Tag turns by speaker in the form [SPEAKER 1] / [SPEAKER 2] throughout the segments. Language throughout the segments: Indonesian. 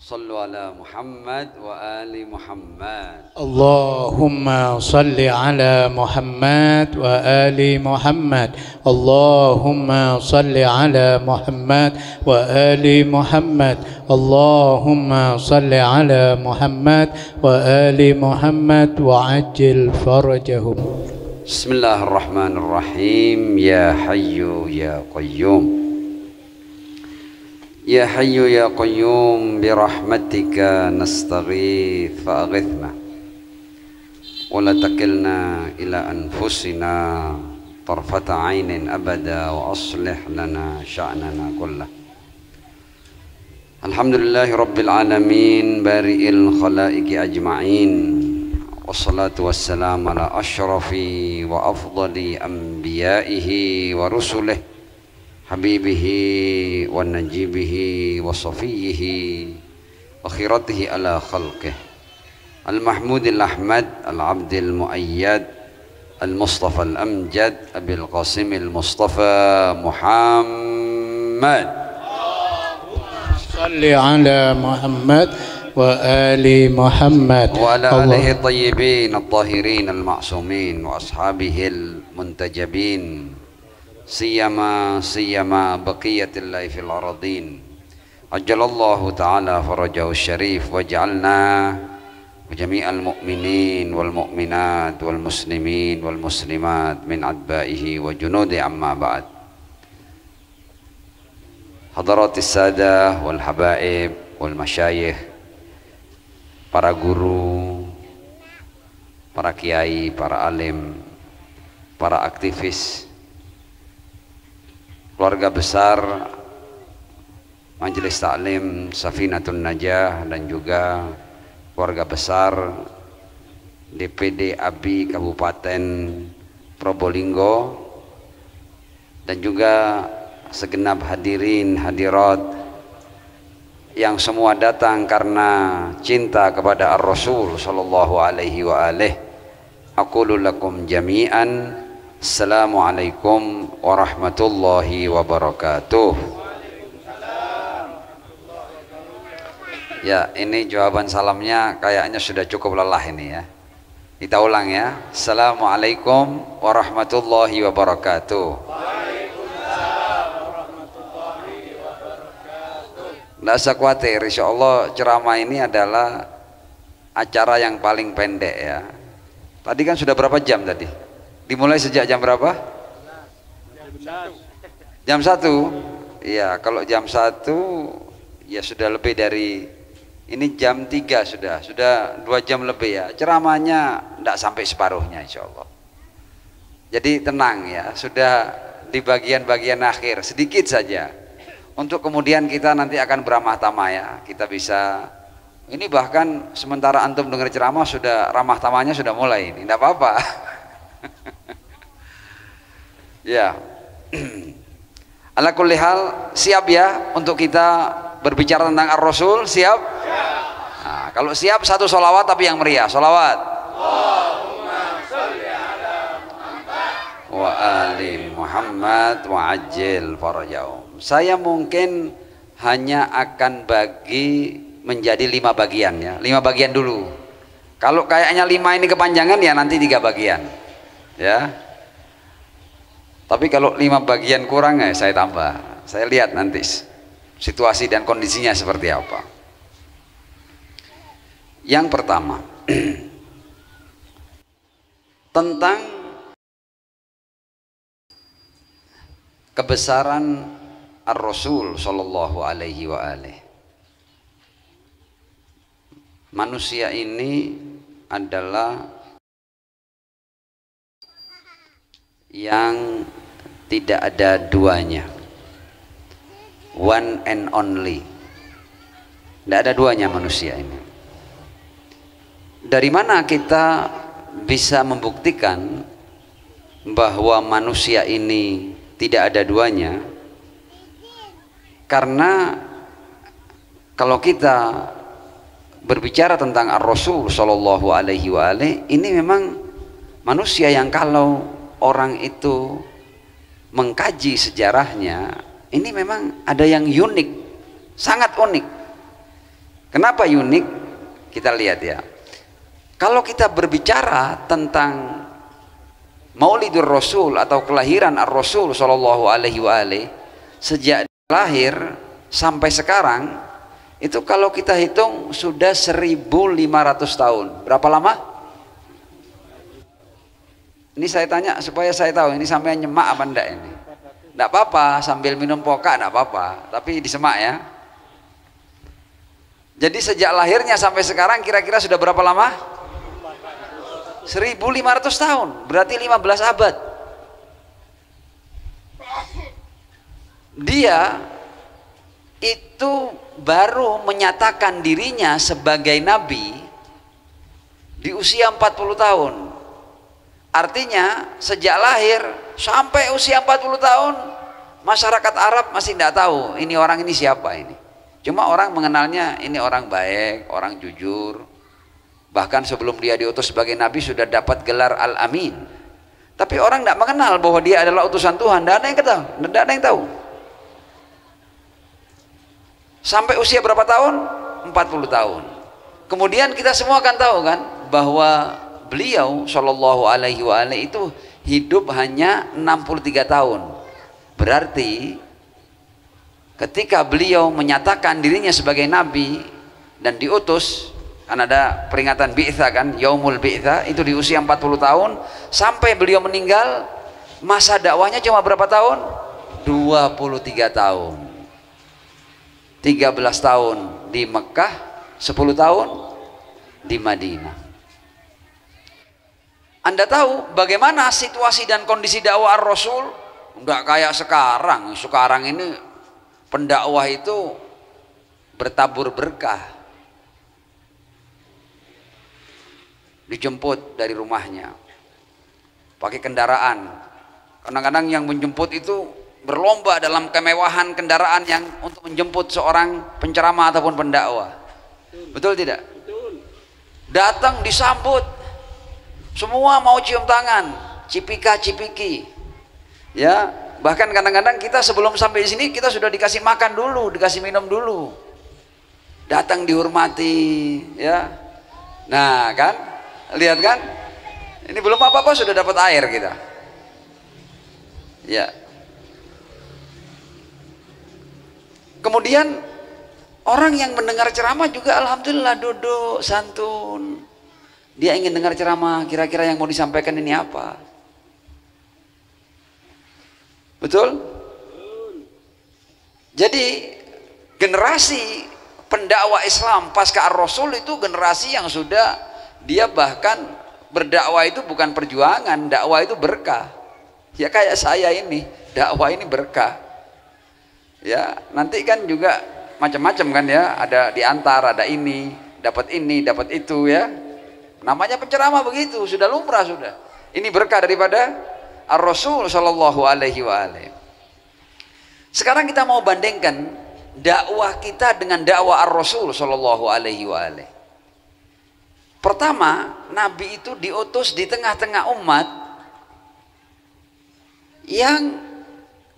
[SPEAKER 1] صلوا على محمد وآل محمد.
[SPEAKER 2] اللهم صل على محمد وآل محمد. اللهم صل على محمد وآل محمد. اللهم صل على محمد وآل محمد وعجل فرجهم.
[SPEAKER 1] بسم الله الرحمن الرحيم. يا حي يا قيوم، يا حي يا قيوم برحمتك نستغيث فأغثنا ولا تكلنا إلى أنفسنا طرفة عين أبدا وأصلح لنا شأننا كله. الحمد لله رب العالمين بارئ الخلائق أجمعين، والصلاة والسلام على أشرف وأفضل أنبيائه ورسله حبيبه ونجيبه وصفيه وخيرته على خلقه المحمود الأحمد العبد المؤيد المصطفى الأمجد أبي القاسم المصطفى محمد.
[SPEAKER 2] صل على محمد وآل محمد
[SPEAKER 1] وعلى آله الطيبين الطاهرين المعصومين وأصحابه المنتجبين سيما بقية الله في الأرضين. عجل الله تعالى فرجه الشريف، واجعلنا وجميع المؤمنين والمؤمنات والمسلمين والمسلمات من أتباعه وجنوده. أما بعد، حضرات السادة والحبائب والمشايخ، para guru, para kiai, para alim, para aktivis, keluarga besar Majelis Taklim Safinatun Najah, dan juga keluarga besar DPD ABI Kabupaten Probolinggo, dan juga segenap hadirin hadirat yang semua datang karena cinta kepada Ar-Rasul sallallahu alaihi wa alihi. Aqulu lakum jami'an Assalamualaikum warahmatullahi wabarakatuh. Ya, ini jawaban salamnya kayaknya sudah cukup lelah ini ya. Kita ulang ya. Assalamualaikum warahmatullahi wabarakatuh. Tidak usah khawatir, insya Allah ceramah ini adalah acara yang paling pendek ya. Tadi kan sudah berapa jam tadi? Dimulai sejak jam berapa? Jam 1. Iya, kalau jam 1 ya sudah lebih dari ini, jam 3 sudah 2 jam lebih ya. Ceramahnya tidak sampai separuhnya insya Allah. Jadi tenang ya, sudah di bagian-bagian akhir, sedikit saja. Untuk kemudian kita nanti akan beramah tamah ya. Kita bisa, ini bahkan sementara antum dengar ceramah sudah ramah tamahnya sudah mulai. Ini tidak apa-apa. Ya. Ala kulli hal, siap ya untuk kita berbicara tentang Ar-Rasul? Siap? Nah, kalau siap, satu sholawat tapi yang meriah. Sholawat. Allahumma sholli ala Muhammad wa ali Muhammad wa ajil farajahum. Saya mungkin hanya akan bagi menjadi 5 bagian ya. 5 bagian dulu. Kalau kayaknya 5 ini kepanjangan ya nanti 3 bagian. Ya. Tapi kalau 5 bagian kurang ya saya tambah. Saya lihat nanti situasi dan kondisinya seperti apa. Yang pertama tentang kebesaran Ar-Rasul sallallahu alaihi wa alihi. Manusia ini adalah yang tidak ada duanya, one and only. Tidak ada duanya manusia ini. Dari mana kita bisa membuktikan bahwa manusia ini tidak ada duanya? Karena kalau kita berbicara tentang Ar-Rasul sallallahu alaihi wa alihi, ini memang manusia yang kalau orang itu mengkaji sejarahnya, ini memang ada yang unik, sangat unik. Kenapa unik? Kita lihat ya. Kalau kita berbicara tentang Maulidur Rasul atau kelahiran Ar-Rasul sallallahu alaihi wa alihi, sejak lahir sampai sekarang itu kalau kita hitung sudah 1500 tahun. Berapa lama? Ini saya tanya supaya saya tahu ini sampai nyemak apa enggak ini. Enggak apa-apa, sambil minum poka enggak apa-apa, tapi disemak ya. Jadi sejak lahirnya sampai sekarang kira-kira sudah berapa lama? 1500 tahun, berarti 15 abad. Dia itu baru menyatakan dirinya sebagai nabi di usia 40 tahun. Artinya sejak lahir sampai usia 40 tahun masyarakat Arab masih tidak tahu ini orang ini siapa ini. Cuma orang mengenalnya ini orang baik, orang jujur. Bahkan sebelum dia diutus sebagai nabi sudah dapat gelar Al-Amin. Tapi orang tidak mengenal bahwa dia adalah utusan Tuhan. Tidak ada yang tahu, tidak ada yang tahu. Sampai usia berapa tahun? 40 tahun. Kemudian kita semua akan tahu kan bahwa beliau Shallallahu Alaihi Wasallam itu hidup hanya 63 tahun. Berarti ketika beliau menyatakan dirinya sebagai nabi dan diutus, kan ada peringatan bi'tsa kan, yaumul bi'tsa, itu di usia 40 tahun sampai beliau meninggal, masa dakwahnya cuma berapa tahun? 23 tahun. 13 tahun di Mekah, 10 tahun di Madinah. Anda tahu bagaimana situasi dan kondisi dakwah Ar-Rasul? Enggak kayak sekarang. Sekarang ini pendakwah itu bertabur berkah. Dijemput dari rumahnya pakai kendaraan. Kadang-kadang yang menjemput itu berlomba dalam kemewahan kendaraan yang untuk menjemput seorang penceramah ataupun pendakwah. Betul tidak? Datang disambut, semua mau cium tangan, cipika cipiki, ya. Bahkan kadang-kadang kita sebelum sampai di sini kita sudah dikasih makan dulu, dikasih minum dulu. Datang dihormati, ya. Nah kan, lihat kan, ini belum apa-apa sudah dapat air kita, ya. Kemudian orang yang mendengar ceramah juga alhamdulillah duduk santun. Dia ingin dengar ceramah, kira-kira yang mau disampaikan ini apa? Betul? Jadi generasi pendakwah Islam pasca Ar-Rasul itu generasi yang sudah dia bahkan berdakwah itu bukan perjuangan, dakwah itu berkah. Ya kayak saya ini, dakwah ini berkah. Ya, nanti kan juga macam-macam kan ya, ada diantar, ada ini, dapat itu ya. Namanya penceramah begitu, sudah lumrah sudah. Ini berkah daripada Ar-Rasul sallallahu alaihi wasallam. Sekarang kita mau bandingkan dakwah kita dengan dakwah Ar-Rasul sallallahu alaihi wasallam. Pertama, Nabi itu diutus di tengah-tengah umat yang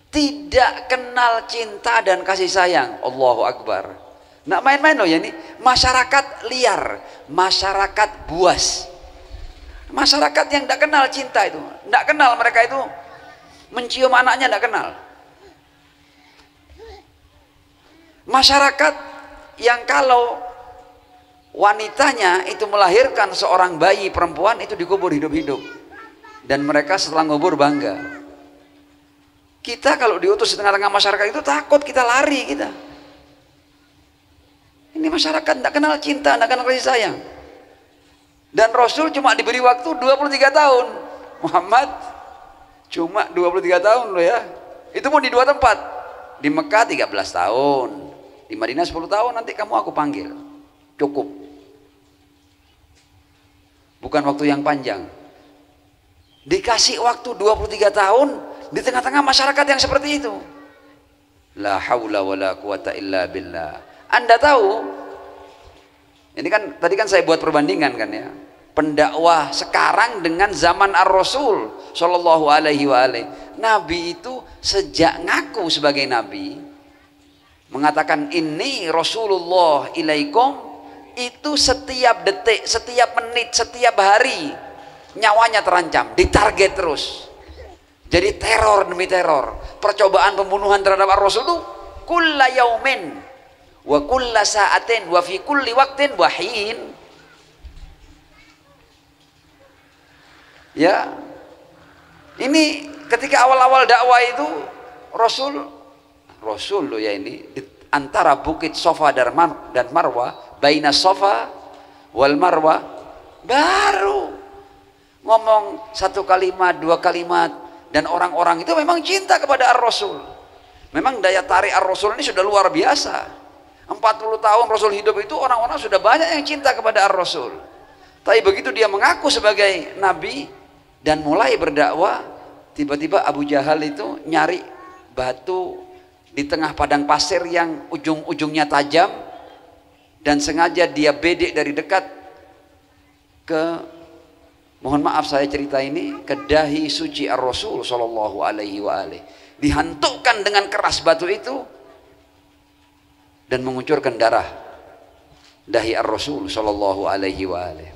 [SPEAKER 1] tidak kenal cinta dan kasih sayang. Allahu Akbar. Nggak main-main loh ya ini. Masyarakat liar, masyarakat buas, masyarakat yang tidak kenal cinta itu, tidak kenal mereka itu mencium anaknya, tidak kenal. Masyarakat yang kalau wanitanya itu melahirkan seorang bayi perempuan itu dikubur hidup-hidup, dan mereka setelah ngubur bangga. Kita kalau diutus di tengah-tengah masyarakat itu takut, kita lari kita. Ini masyarakat tidak kenal cinta, tidak kenal kasih sayang. Dan Rasul cuma diberi waktu 23 tahun. Muhammad cuma 23 tahun loh ya. Itu pun di dua tempat. Di Mekah 13 tahun, di Madinah 10 tahun, nanti kamu aku panggil. Cukup. Bukan waktu yang panjang. Dikasih waktu 23 tahun di tengah-tengah masyarakat yang seperti itu. La haula wala quwata illa billah. Anda tahu, ini kan tadi kan saya buat perbandingan kan ya, pendakwah sekarang dengan zaman Ar-Rasul sallallahu alaihi wasallam. Nabi itu sejak ngaku sebagai nabi mengatakan ini Rasulullah ilaikum, itu setiap detik, setiap menit, setiap hari nyawanya terancam, ditarget terus. Jadi teror demi teror, percobaan pembunuhan terhadap Ar-Rasul itu kulla yaumin wa kulla sa'atin wa fi kulli waqtin wa hin. Ya, ini ketika awal-awal dakwah itu Rasul loh ya, ini di antara bukit Safa dan Marwah, baina Safa wal Marwah, baru ngomong satu kalimat, dua kalimat, dan orang-orang itu memang cinta kepada Ar-Rasul. Memang daya tarik Ar-Rasul ini sudah luar biasa. 40 tahun Rasul hidup itu orang-orang sudah banyak yang cinta kepada Ar-Rasul. Tapi begitu dia mengaku sebagai nabi dan mulai berdakwah, tiba-tiba Abu Jahal itu nyari batu di tengah padang pasir yang ujung-ujungnya tajam, dan sengaja dia bedek dari dekat ke, mohon maaf saya cerita ini, ke dahi suci Ar-Rasul sallallahu alaihi wa alihi. Dihantukkan dengan keras batu itu dan mengucurkan darah dahi Ar-Rasul sallallahu alaihi wa alihi.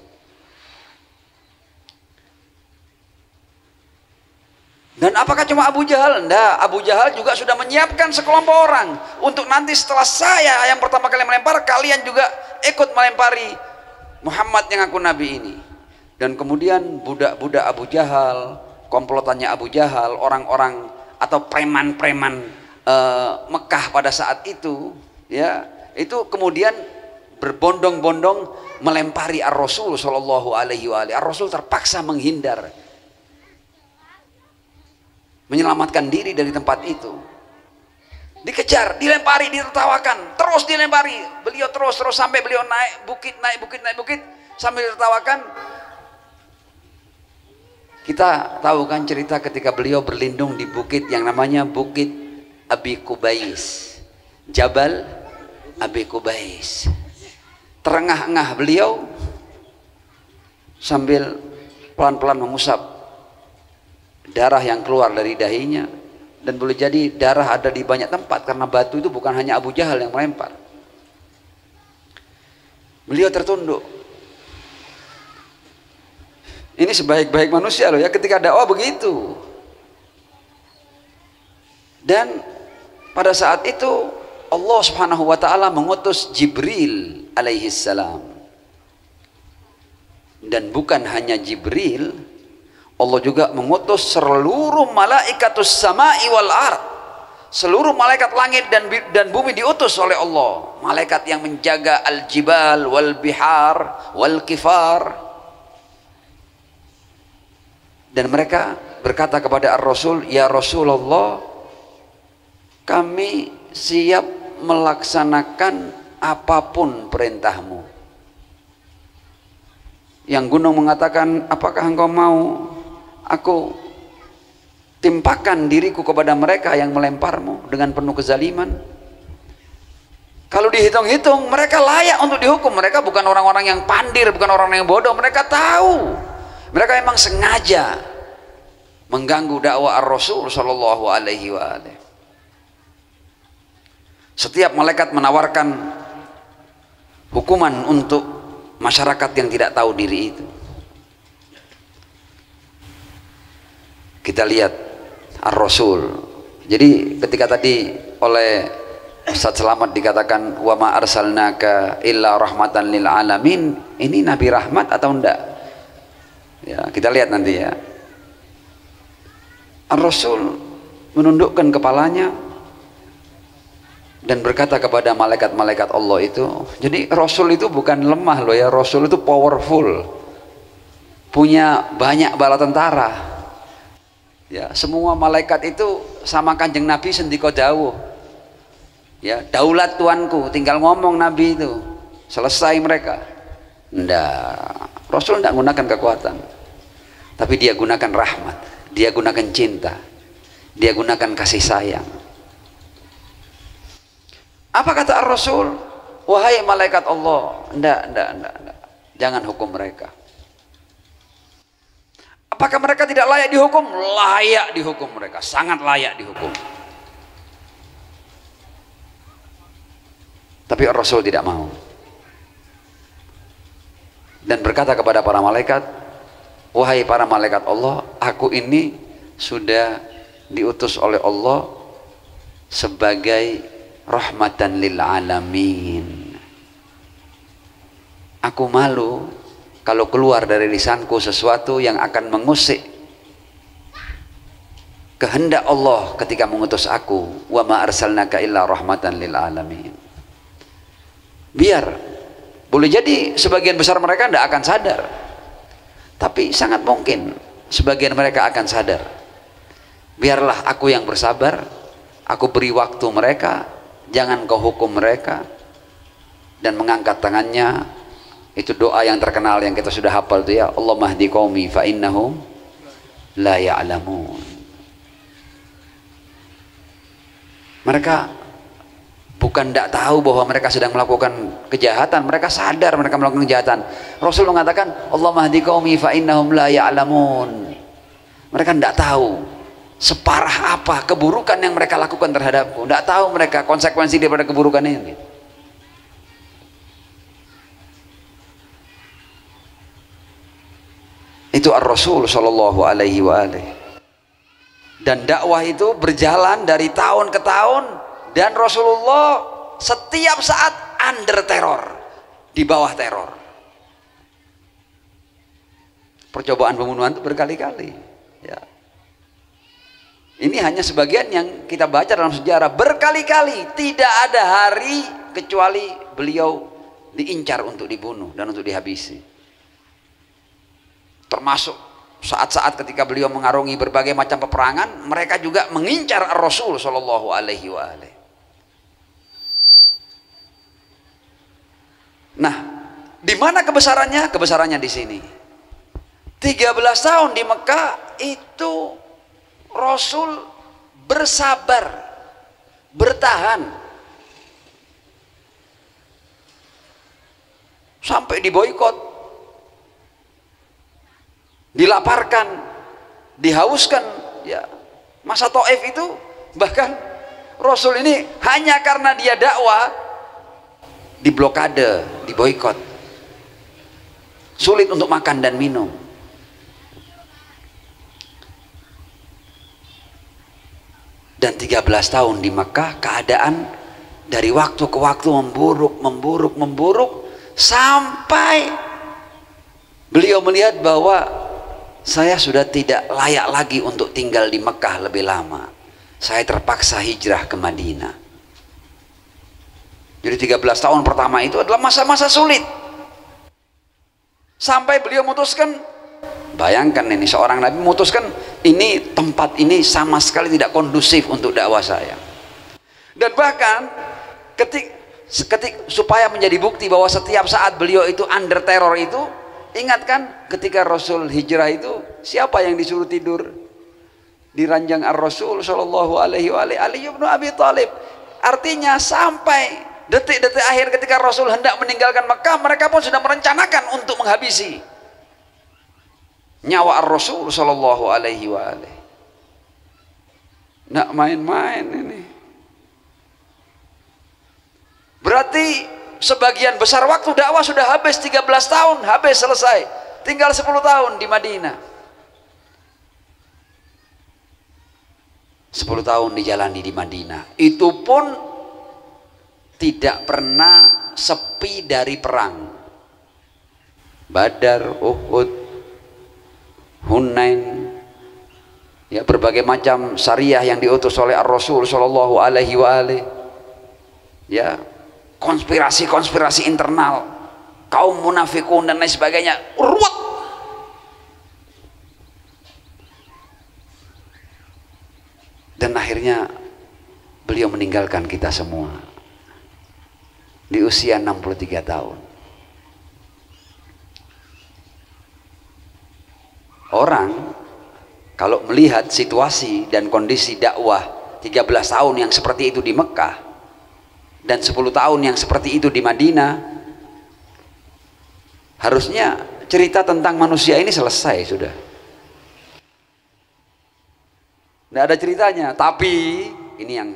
[SPEAKER 1] Dan apakah cuma Abu Jahal? Enggak, Abu Jahal juga sudah menyiapkan sekelompok orang untuk nanti setelah saya yang pertama kali melempar, kalian juga ikut melempari Muhammad yang aku nabi ini. Dan kemudian budak-budak Abu Jahal, komplotannya Abu Jahal, orang-orang atau preman-preman Mekah pada saat itu, ya, itu kemudian berbondong-bondong melempari Ar-Rasul sallallahu alaihi wa alihi. Ar-Rasul terpaksa menghindar, menyelamatkan diri dari tempat itu. Dikejar, dilempari, ditertawakan, terus dilempari. Beliau terus sampai beliau naik bukit sambil ditertawakan. Kita tahu kan cerita ketika beliau berlindung di bukit yang namanya Bukit Abi Kubais, Jabal Abi Kubais. Terengah-engah beliau sambil pelan-pelan mengusap darah yang keluar dari dahinya, dan boleh jadi darah ada di banyak tempat karena batu itu bukan hanya Abu Jahal yang melempar. Beliau tertunduk. Ini sebaik-baik manusia loh ya, ketika dakwah begitu. Dan pada saat itu Allah Subhanahu wa taala mengutus Jibril alaihi salam. Dan bukan hanya Jibril, Allah juga mengutus seluruh malaikatus sama'i wal ard. Seluruh malaikat langit dan bumi diutus oleh Allah. Malaikat yang menjaga al-jibal wal bihar wal kifar. Dan mereka berkata kepada Ar-Rasul, ya Rasulullah, kami siap melaksanakan apapun perintahmu. Yang gunung mengatakan, apakah engkau mau aku timpakan diriku kepada mereka yang melemparmu dengan penuh kezaliman? Kalau dihitung-hitung, mereka layak untuk dihukum. Mereka bukan orang-orang yang pandir, bukan orang yang bodoh. Mereka tahu, mereka memang sengaja mengganggu dakwah Ar-Rasul sallallahu alaihi wa alihi. Setiap malaikat menawarkan hukuman untuk masyarakat yang tidak tahu diri itu. Kita lihat Ar-Rasul. Jadi ketika tadi oleh Ustaz Selamat dikatakan wa ma arsalnaka illa rahmatan lil alamin, ini nabi rahmat atau enggak? Ya, kita lihat nanti ya. Ar-Rasul menundukkan kepalanya dan berkata kepada malaikat-malaikat Allah itu. Jadi Rasul itu bukan lemah loh ya, Rasul itu powerful, punya banyak bala tentara ya. Semua malaikat itu sama Kanjeng Nabi sendiko dawuh ya, daulat tuanku, tinggal ngomong Nabi itu selesai mereka. Ndak, Rasul tidak gunakan kekuatan, tapi dia gunakan rahmat, dia gunakan cinta, dia gunakan kasih sayang. Apa kata Ar-Rasul? Wahai malaikat Allah, enggak, jangan hukum mereka. Apakah mereka tidak layak dihukum? Layak dihukum mereka, sangat layak dihukum. Tapi Rasul tidak mau. Dan berkata kepada para malaikat, wahai para malaikat Allah, aku ini sudah diutus oleh Allah sebagai rahmatan lil alamin. Aku malu kalau keluar dari lisanku sesuatu yang akan mengusik kehendak Allah ketika mengutus aku. Wa ma arsalnaka illa rahmatan lil alamin. Biar boleh jadi sebagian besar mereka tidak akan sadar, tapi sangat mungkin sebagian mereka akan sadar. Biarlah aku yang bersabar, aku beri waktu mereka, jangan kau hukum mereka. Dan mengangkat tangannya, itu doa yang terkenal yang kita sudah hafal itu ya, Allahumma hdi qaumi fa innahum la ya'lamun. Mereka bukan tidak tahu bahwa mereka sedang melakukan kejahatan, mereka sadar mereka melakukan kejahatan. Rasul mengatakan, Allahumma hdi qaumi fa innahum la ya'lamun. Mereka tidak tahu separah apa keburukan yang mereka lakukan terhadapku. Tidak tahu mereka konsekuensi daripada keburukan ini. Itu Ar-Rasul sallallahu alaihi wa alihi. Dan dakwah itu berjalan dari tahun ke tahun, dan Rasulullah setiap saat under teror, di bawah teror. Percobaan pembunuhan itu berkali-kali ya. Ini hanya sebagian yang kita baca dalam sejarah. Berkali-kali, tidak ada hari kecuali beliau diincar untuk dibunuh dan untuk dihabisi. Termasuk saat-saat ketika beliau mengarungi berbagai macam peperangan, mereka juga mengincar Rasul sallallahu alaihi wa alihi. Nah, di mana kebesarannya? Kebesarannya di sini. 13 tahun di Mekah itu Rasul bersabar, bertahan sampai diboikot, dilaparkan, dihauskan ya. Masa Taif itu bahkan Rasul ini hanya karena dia dakwah diblokade, diboikot, sulit untuk makan dan minum. Dan 13 tahun di Mekah keadaan dari waktu ke waktu memburuk sampai beliau melihat bahwa saya sudah tidak layak lagi untuk tinggal di Mekah lebih lama. Saya terpaksa hijrah ke Madinah. Jadi 13 tahun pertama itu adalah masa-masa sulit. Sampai beliau memutuskan, bayangkan ini seorang Nabi memutuskan, ini tempat ini sama sekali tidak kondusif untuk dakwah saya. Dan bahkan supaya menjadi bukti bahwa setiap saat beliau itu under teror itu, ingatkan ketika Rasul hijrah itu, siapa yang disuruh tidur di ranjang Ar-Rasul sallallahu alaihi wa alihi? Ali bin Abi Thalib. Artinya sampai detik-detik akhir ketika Rasul hendak meninggalkan Mekah, mereka pun sudah merencanakan untuk menghabisi nyawa Ar-Rasul sallallahu alaihi wa alihi. Nggak main-main ini. Berarti sebagian besar waktu dakwah sudah habis. 13 tahun habis, selesai. Tinggal 10 tahun di Madinah. 10 tahun dijalani di Madinah. Itu pun tidak pernah sepi dari perang. Badar, Uhud, Hunain, ya, berbagai macam syariah yang diutus oleh Ar-Rasul sallallahu alaihi wa alihi. Ya, konspirasi internal, kaum munafikun dan lain sebagainya, ruwet. Dan akhirnya beliau meninggalkan kita semua di usia 63 tahun. Orang kalau melihat situasi dan kondisi dakwah 13 tahun yang seperti itu di Mekah dan 10 tahun yang seperti itu di Madinah, harusnya cerita tentang manusia ini selesai sudah. Tidak ada ceritanya. Tapi ini yang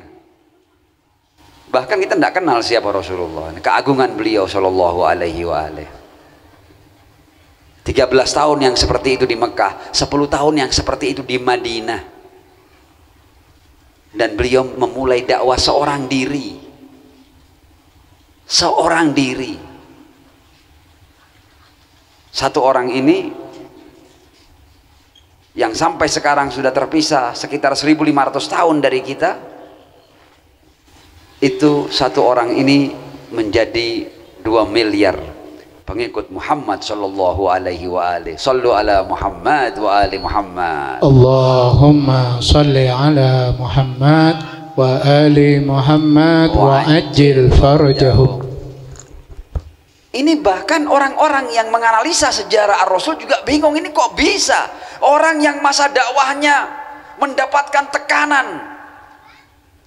[SPEAKER 1] Bahkan kita tidak kenal siapa Rasulullah, keagungan beliau sallallahu alaihi wa alihi. 13 tahun yang seperti itu di Mekah, 10 tahun yang seperti itu di Madinah. Dan beliau memulai dakwah seorang diri. Seorang diri. Satu orang ini yang sampai sekarang sudah terpisah sekitar 1500 tahun dari kita, itu satu orang ini menjadi 2 miliar pengikut Muhammad sallallahu alaihi wa alihi. Sallu ala Muhammad wa ali Muhammad.
[SPEAKER 2] Allahumma salli ala Muhammad wa ali Muhammad wa ajil farjahu.
[SPEAKER 1] Ini bahkan orang-orang yang menganalisa sejarah Ar-Rasul juga bingung, ini kok bisa orang yang masa dakwahnya mendapatkan tekanan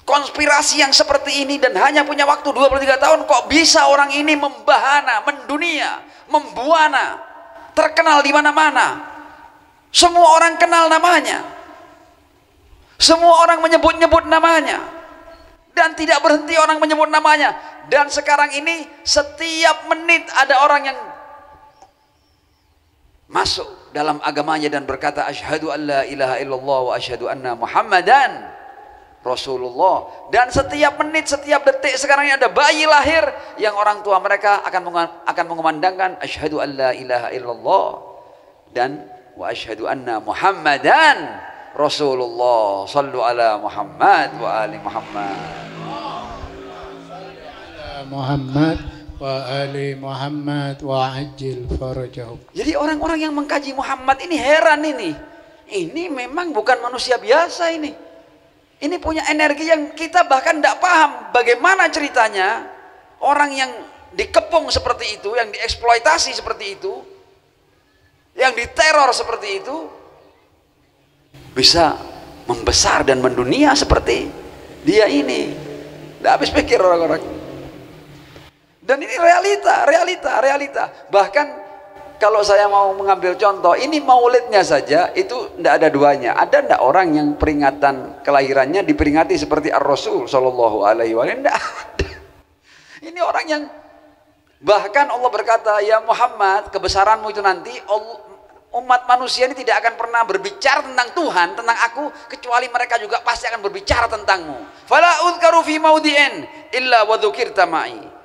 [SPEAKER 1] konspirasi yang seperti ini dan hanya punya waktu 23 tahun, kok bisa orang ini membahana, mendunia, membuana, terkenal di mana-mana. Semua orang kenal namanya. Semua orang menyebut-nyebut namanya. Dan tidak berhenti orang menyebut namanya. Dan sekarang ini setiap menit ada orang yang masuk dalam agamanya dan berkata asyhadu an la ilaha illallah wa asyhadu anna Muhammadan Rasulullah. Dan setiap menit, setiap detik sekarang ini ada bayi lahir yang orang tua mereka akan mengumandangkan asyhadu an la ilaha illallah dan wa asyhadu anna Muhammadan Rasulullah. Sallu ala Muhammad wa ali Muhammad.
[SPEAKER 2] Muhammad wa ali Muhammad wa ajil farajahu.
[SPEAKER 1] Jadi orang-orang yang mengkaji Muhammad ini heran ini. Ini memang bukan manusia biasa ini. Ini punya energi yang kita bahkan tidak paham bagaimana ceritanya orang yang dikepung seperti itu, yang dieksploitasi seperti itu, yang diteror seperti itu, bisa membesar dan mendunia seperti dia ini. Tidak habis pikir orang-orang. Dan ini realita. Bahkan kalau saya mau mengambil contoh, ini maulidnya saja itu tidak ada duanya. Ada tidak orang yang peringatan kelahirannya diperingati seperti Ar-Rasul sallallahu alaihi wasallam? Tidak ada. Ini orang yang bahkan Allah berkata, ya Muhammad, kebesaranmu itu nanti umat manusia ini tidak akan pernah berbicara tentang Tuhan, tentang aku, kecuali mereka juga pasti akan berbicara tentangmu. Fala udhkaru fi maudi'in illa wa dzukirta ma'i.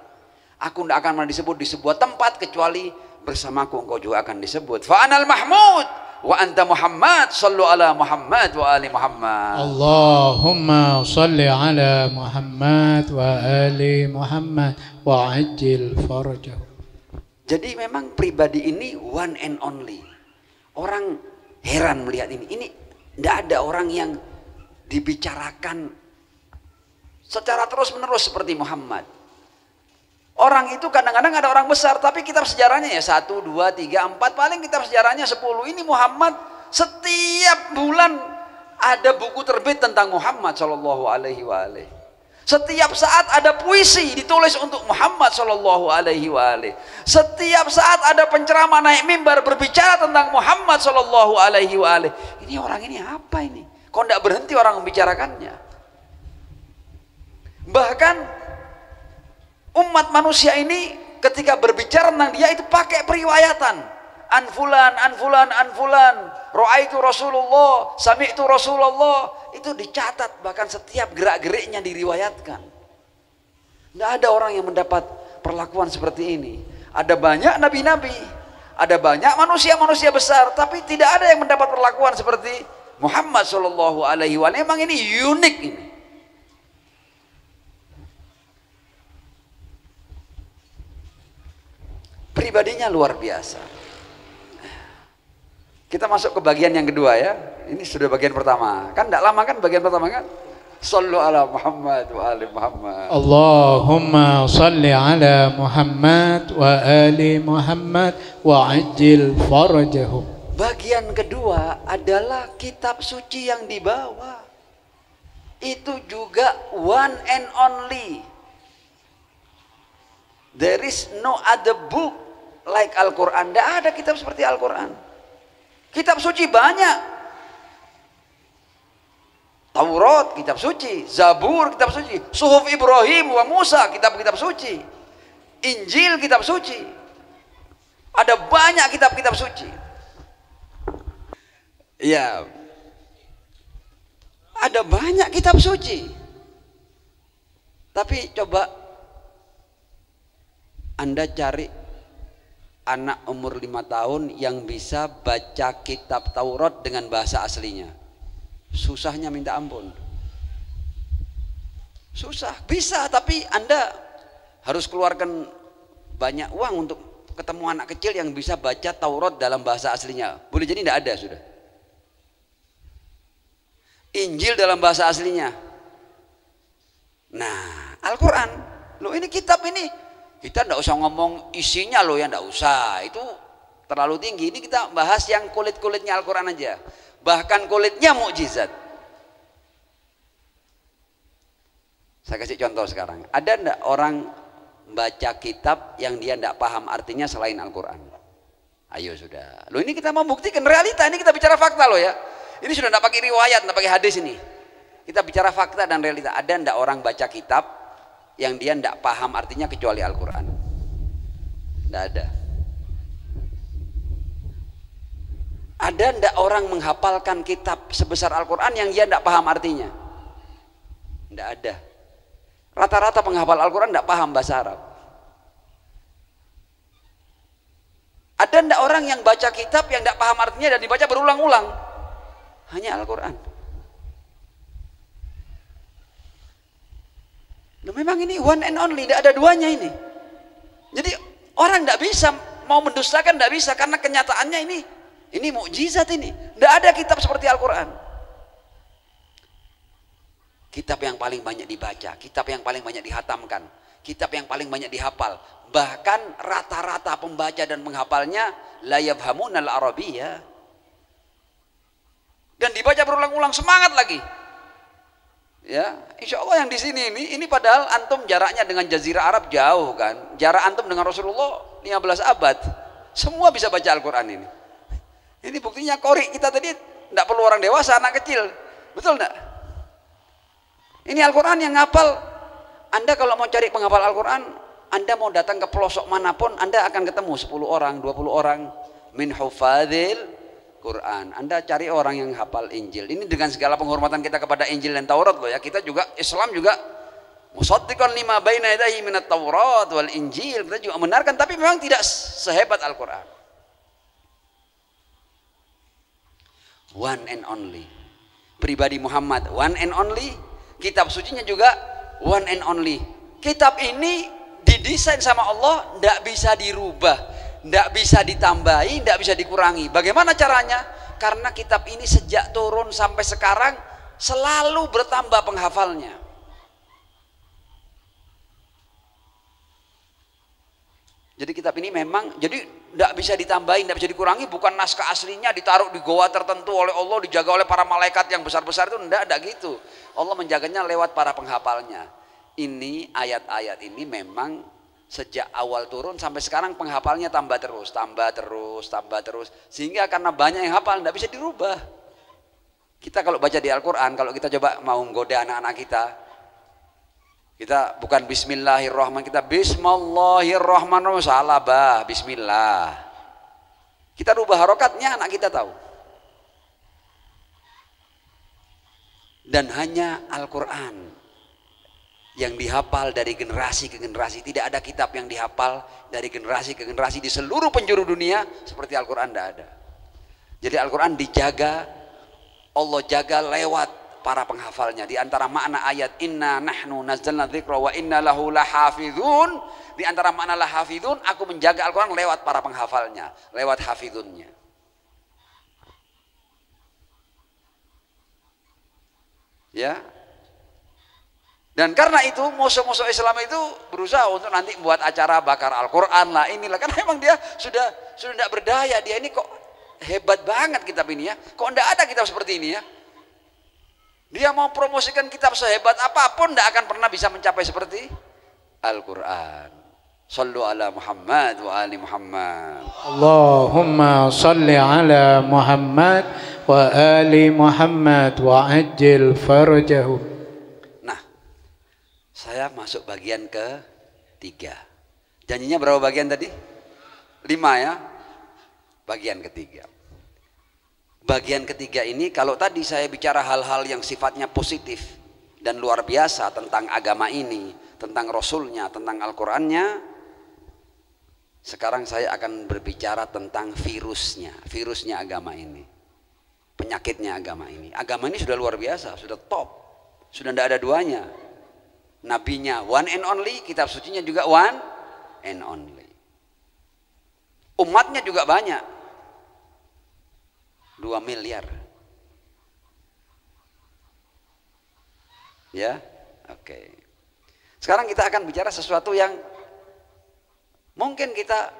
[SPEAKER 1] Aku tidak akan pernah disebut di sebuah tempat kecuali bersamaku engkau juga akan disebut. Fa'anal Mahmud wa anta Muhammad. Sallu ala Muhammad wa ali Muhammad.
[SPEAKER 2] Allahumma salli ala Muhammad wa ali Muhammad wa ajil farajahu.
[SPEAKER 1] Jadi memang pribadi ini one and only. Orang heran melihat ini. Ini tidak ada orang yang dibicarakan secara terus-menerus seperti Muhammad. Orang itu kadang-kadang ada orang besar, tapi kitab sejarahnya ya 1, 2, 3, 4, paling kitab sejarahnya 10. Ini Muhammad setiap bulan ada buku terbit tentang Muhammad sallallahu alaihi wasallam. Setiap saat ada puisi ditulis untuk Muhammad sallallahu alaihi wasallam. Setiap saat ada penceramah naik mimbar berbicara tentang Muhammad sallallahu alaihi wasallam. Ini orang ini apa ini? Kok tidak berhenti orang membicarakannya? Bahkan umat manusia ini ketika berbicara tentang dia itu pakai periwayatan. Anfulan, anfulan, anfulan. Ra'aitu Rasulullah, sami'tu Rasulullah. Itu dicatat, bahkan setiap gerak-geriknya diriwayatkan. Tidak ada orang yang mendapat perlakuan seperti ini. Ada banyak nabi-nabi, ada banyak manusia-manusia besar, tapi tidak ada yang mendapat perlakuan seperti Muhammad sallallahu alaihi wasallam. Memang ini unik ini. Pribadinya luar biasa. Kita masuk ke bagian yang kedua ya. Ini sudah bagian pertama. Kan tidak lama kan bagian pertama kan? Sallu ala Muhammad wa ali Muhammad.
[SPEAKER 2] Allahumma salli ala Muhammad wa ali Muhammad wa ajil farajahu.
[SPEAKER 1] Bagian kedua adalah kitab suci yang dibawa. Itu juga one and only. There is no other book like Al-Quran. Tidak ada kitab seperti Al-Quran. Kitab suci banyak. Taurat kitab suci, Zabur kitab suci, Suhuf Ibrahim wa Musa kitab-kitab suci, Injil kitab suci. Ada banyak kitab-kitab suci. Ya, ada banyak kitab suci. Tapi coba Anda cari anak umur 5 tahun yang bisa baca kitab Taurat dengan bahasa aslinya. Susahnya minta ampun. Susah, bisa, tapi Anda harus keluarkan banyak uang untuk ketemu anak kecil yang bisa baca Taurat dalam bahasa aslinya. Boleh jadi tidak ada sudah. Injil dalam bahasa aslinya. Nah, Al-Quran, loh ini kitab ini, kita tidak usah ngomong isinya loh ya, tidak usah, itu terlalu tinggi. Ini kita bahas yang kulit-kulitnya Al-Quran aja. Bahkan kulitnya mukjizat. Saya kasih contoh sekarang. Ada tidak orang baca kitab yang dia tidak paham artinya selain Al-Quran? Ayo sudah. Loh ini kita membuktikan realita, ini kita bicara fakta loh ya. Ini sudah tidak pakai riwayat, tidak pakai hadis ini. Kita bicara fakta dan realita. Ada tidak orang baca kitab yang dia tidak paham artinya kecuali Al-Quran? Tidak ada. Ada tidak orang menghafalkan kitab sebesar Al-Quran yang dia tidak paham artinya? Tidak ada. Rata-rata penghafal Al-Quran tidak paham bahasa Arab. Ada tidak orang yang baca kitab yang tidak paham artinya dan dibaca berulang-ulang? Hanya Al-Quran. Nah, memang ini one and only, tidak ada duanya ini. Jadi orang tidak bisa mau mendustakan, tidak bisa, karena kenyataannya ini mukjizat ini. Tidak ada kitab seperti Al-Quran. Kitab yang paling banyak dibaca, kitab yang paling banyak dihatamkan, kitab yang paling banyak dihafal. Bahkan rata-rata pembaca dan penghafalnya la yafhamunal arabiyyah. Dan dibaca berulang-ulang, semangat lagi. Ya, insya Allah yang di sini ini padahal antum jaraknya dengan Jazirah Arab jauh kan. Jarak antum dengan Rasulullah 15 abad. Semua bisa baca Al-Quran ini. Ini buktinya qori kita tadi tidak perlu orang dewasa, anak kecil. Betul enggak? Ini Al-Quran yang ngapal. Anda kalau mau cari penghafal Al-Quran, Anda mau datang ke pelosok manapun, Anda akan ketemu 10 orang, 20 orang min hufadzil Quran. Anda cari orang yang hafal Injil. Ini dengan segala penghormatan kita kepada Injil dan Taurat loh ya. Kita juga Islam juga musaddiqan lima baina yadayhi minat Taurat wal Injil. Kita juga membenarkan, tapi memang tidak sehebat Al-Quran. One and only. Pribadi Muhammad one and only. Kitab sucinya juga one and only. Kitab ini didesain sama Allah, tidak bisa dirubah, tidak bisa ditambahi, tidak bisa dikurangi. Bagaimana caranya? Karena kitab ini sejak turun sampai sekarang selalu bertambah penghafalnya. Jadi kitab ini memang jadi tidak bisa ditambahi, tidak bisa dikurangi. Bukan naskah aslinya ditaruh di goa tertentu oleh Allah, dijaga oleh para malaikat yang besar-besar, itu tidak ada gitu. Allah menjaganya lewat para penghafalnya. Ini ayat-ayat ini memang sejak awal turun sampai sekarang penghafalnya tambah terus, sehingga karena banyak yang hafal tidak bisa dirubah. Kita kalau baca di Al-Quran, kalau kita coba mau menggoda anak-anak kita bukan Bismillahirrahmanirrahim, kita Bismillahirrahmanirrahim, salah bah, Bismillah. Kita rubah harokatnya, anak kita tahu. Dan hanya Al-Quran yang dihafal dari generasi ke generasi. Tidak ada kitab yang dihafal dari generasi ke generasi di seluruh penjuru dunia seperti Al-Quran, tidak ada. Jadi Al-Quran dijaga, Allah jaga lewat para penghafalnya. Di antara makna ayat inna nahnu nazzalna dzikra wa inna lahu lahafizun, di antara makna lahafizun, aku menjaga Al-Quran lewat para penghafalnya, lewat hafizunnya. Ya. Dan karena itu musuh-musuh Islam itu berusaha untuk nanti membuat acara bakar Al-Quran lah, inilah, karena memang dia sudah tidak berdaya. Dia ini kok hebat banget kitab ini ya, kok tidak ada kitab seperti ini ya. Dia mau promosikan kitab sehebat apapun tidak akan pernah bisa mencapai seperti Al-Quran. Sallu ala Muhammad wa ali Muhammad.
[SPEAKER 2] Allahumma salli ala Muhammad wa ali Muhammad wa ajil farajahum.
[SPEAKER 1] Nah, saya masuk bagian ketiga. Janjinya berapa bagian tadi? 5 ya. Bagian ketiga. Bagian ketiga ini kalau tadi saya bicara hal-hal yang sifatnya positif dan luar biasa tentang agama ini, tentang Rasulnya, tentang Al-Qurannya, sekarang saya akan berbicara tentang virusnya agama ini, penyakitnya agama ini. Agama ini sudah luar biasa, sudah top, sudah tidak ada duanya. Nabinya one and only, kitab sucinya juga one and only. Umatnya juga banyak, 2 miliar. Ya, oke. Sekarang kita akan bicara sesuatu yang mungkin kita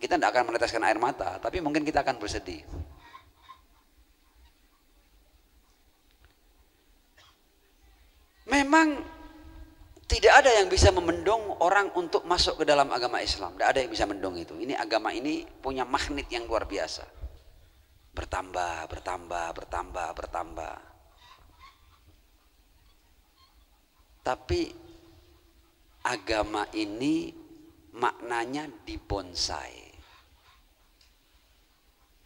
[SPEAKER 1] tidak akan meneteskan air mata, tapi mungkin kita akan bersedih. Memang tidak ada yang bisa membendung orang untuk masuk ke dalam agama Islam. Tidak ada yang bisa mendung itu. Ini agama ini punya magnet yang luar biasa. Bertambah, bertambah, bertambah, bertambah. Tapi agama ini maknanya dibonsai.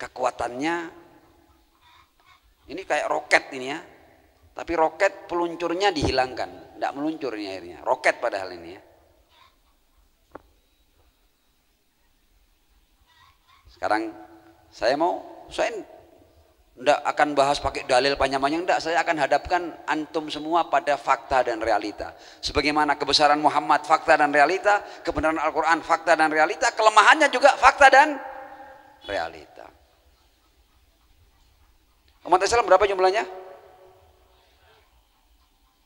[SPEAKER 1] Kekuatannya ini kayak roket ini ya. Tapi roket peluncurnya dihilangkan, tidak meluncur ini akhirnya. Roket padahal ini ya. Sekarang saya tidak akan bahas pakai dalil panjang-panjang, tidak. Saya akan hadapkan antum semua pada fakta dan realita. Sebagaimana kebesaran Muhammad, fakta dan realita, kebenaran Al-Quran, fakta dan realita, kelemahannya juga fakta dan realita. Umat Islam berapa jumlahnya?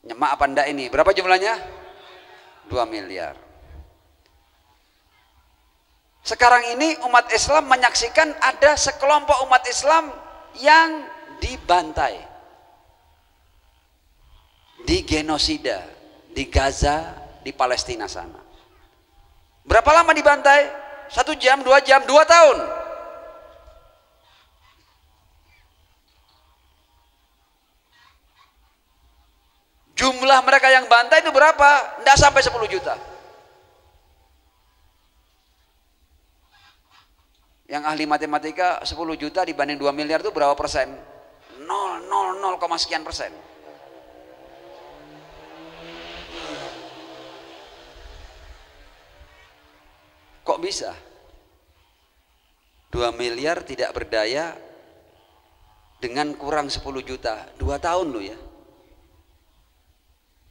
[SPEAKER 1] Nyemak apa enggak ini? Berapa jumlahnya? 2 miliar. Sekarang ini umat Islam menyaksikan ada sekelompok umat Islam yang dibantai, digenosida di Gaza, di Palestina sana. Berapa lama dibantai? 1 jam, 2 jam, 2 tahun. Jumlah mereka yang bantai itu berapa? Tidak sampai 10 juta. Yang ahli matematika 10 juta dibanding 2 miliar itu berapa persen? 0, sekian persen. Kok bisa? 2 miliar tidak berdaya dengan kurang 10 juta. 2 tahun loh ya.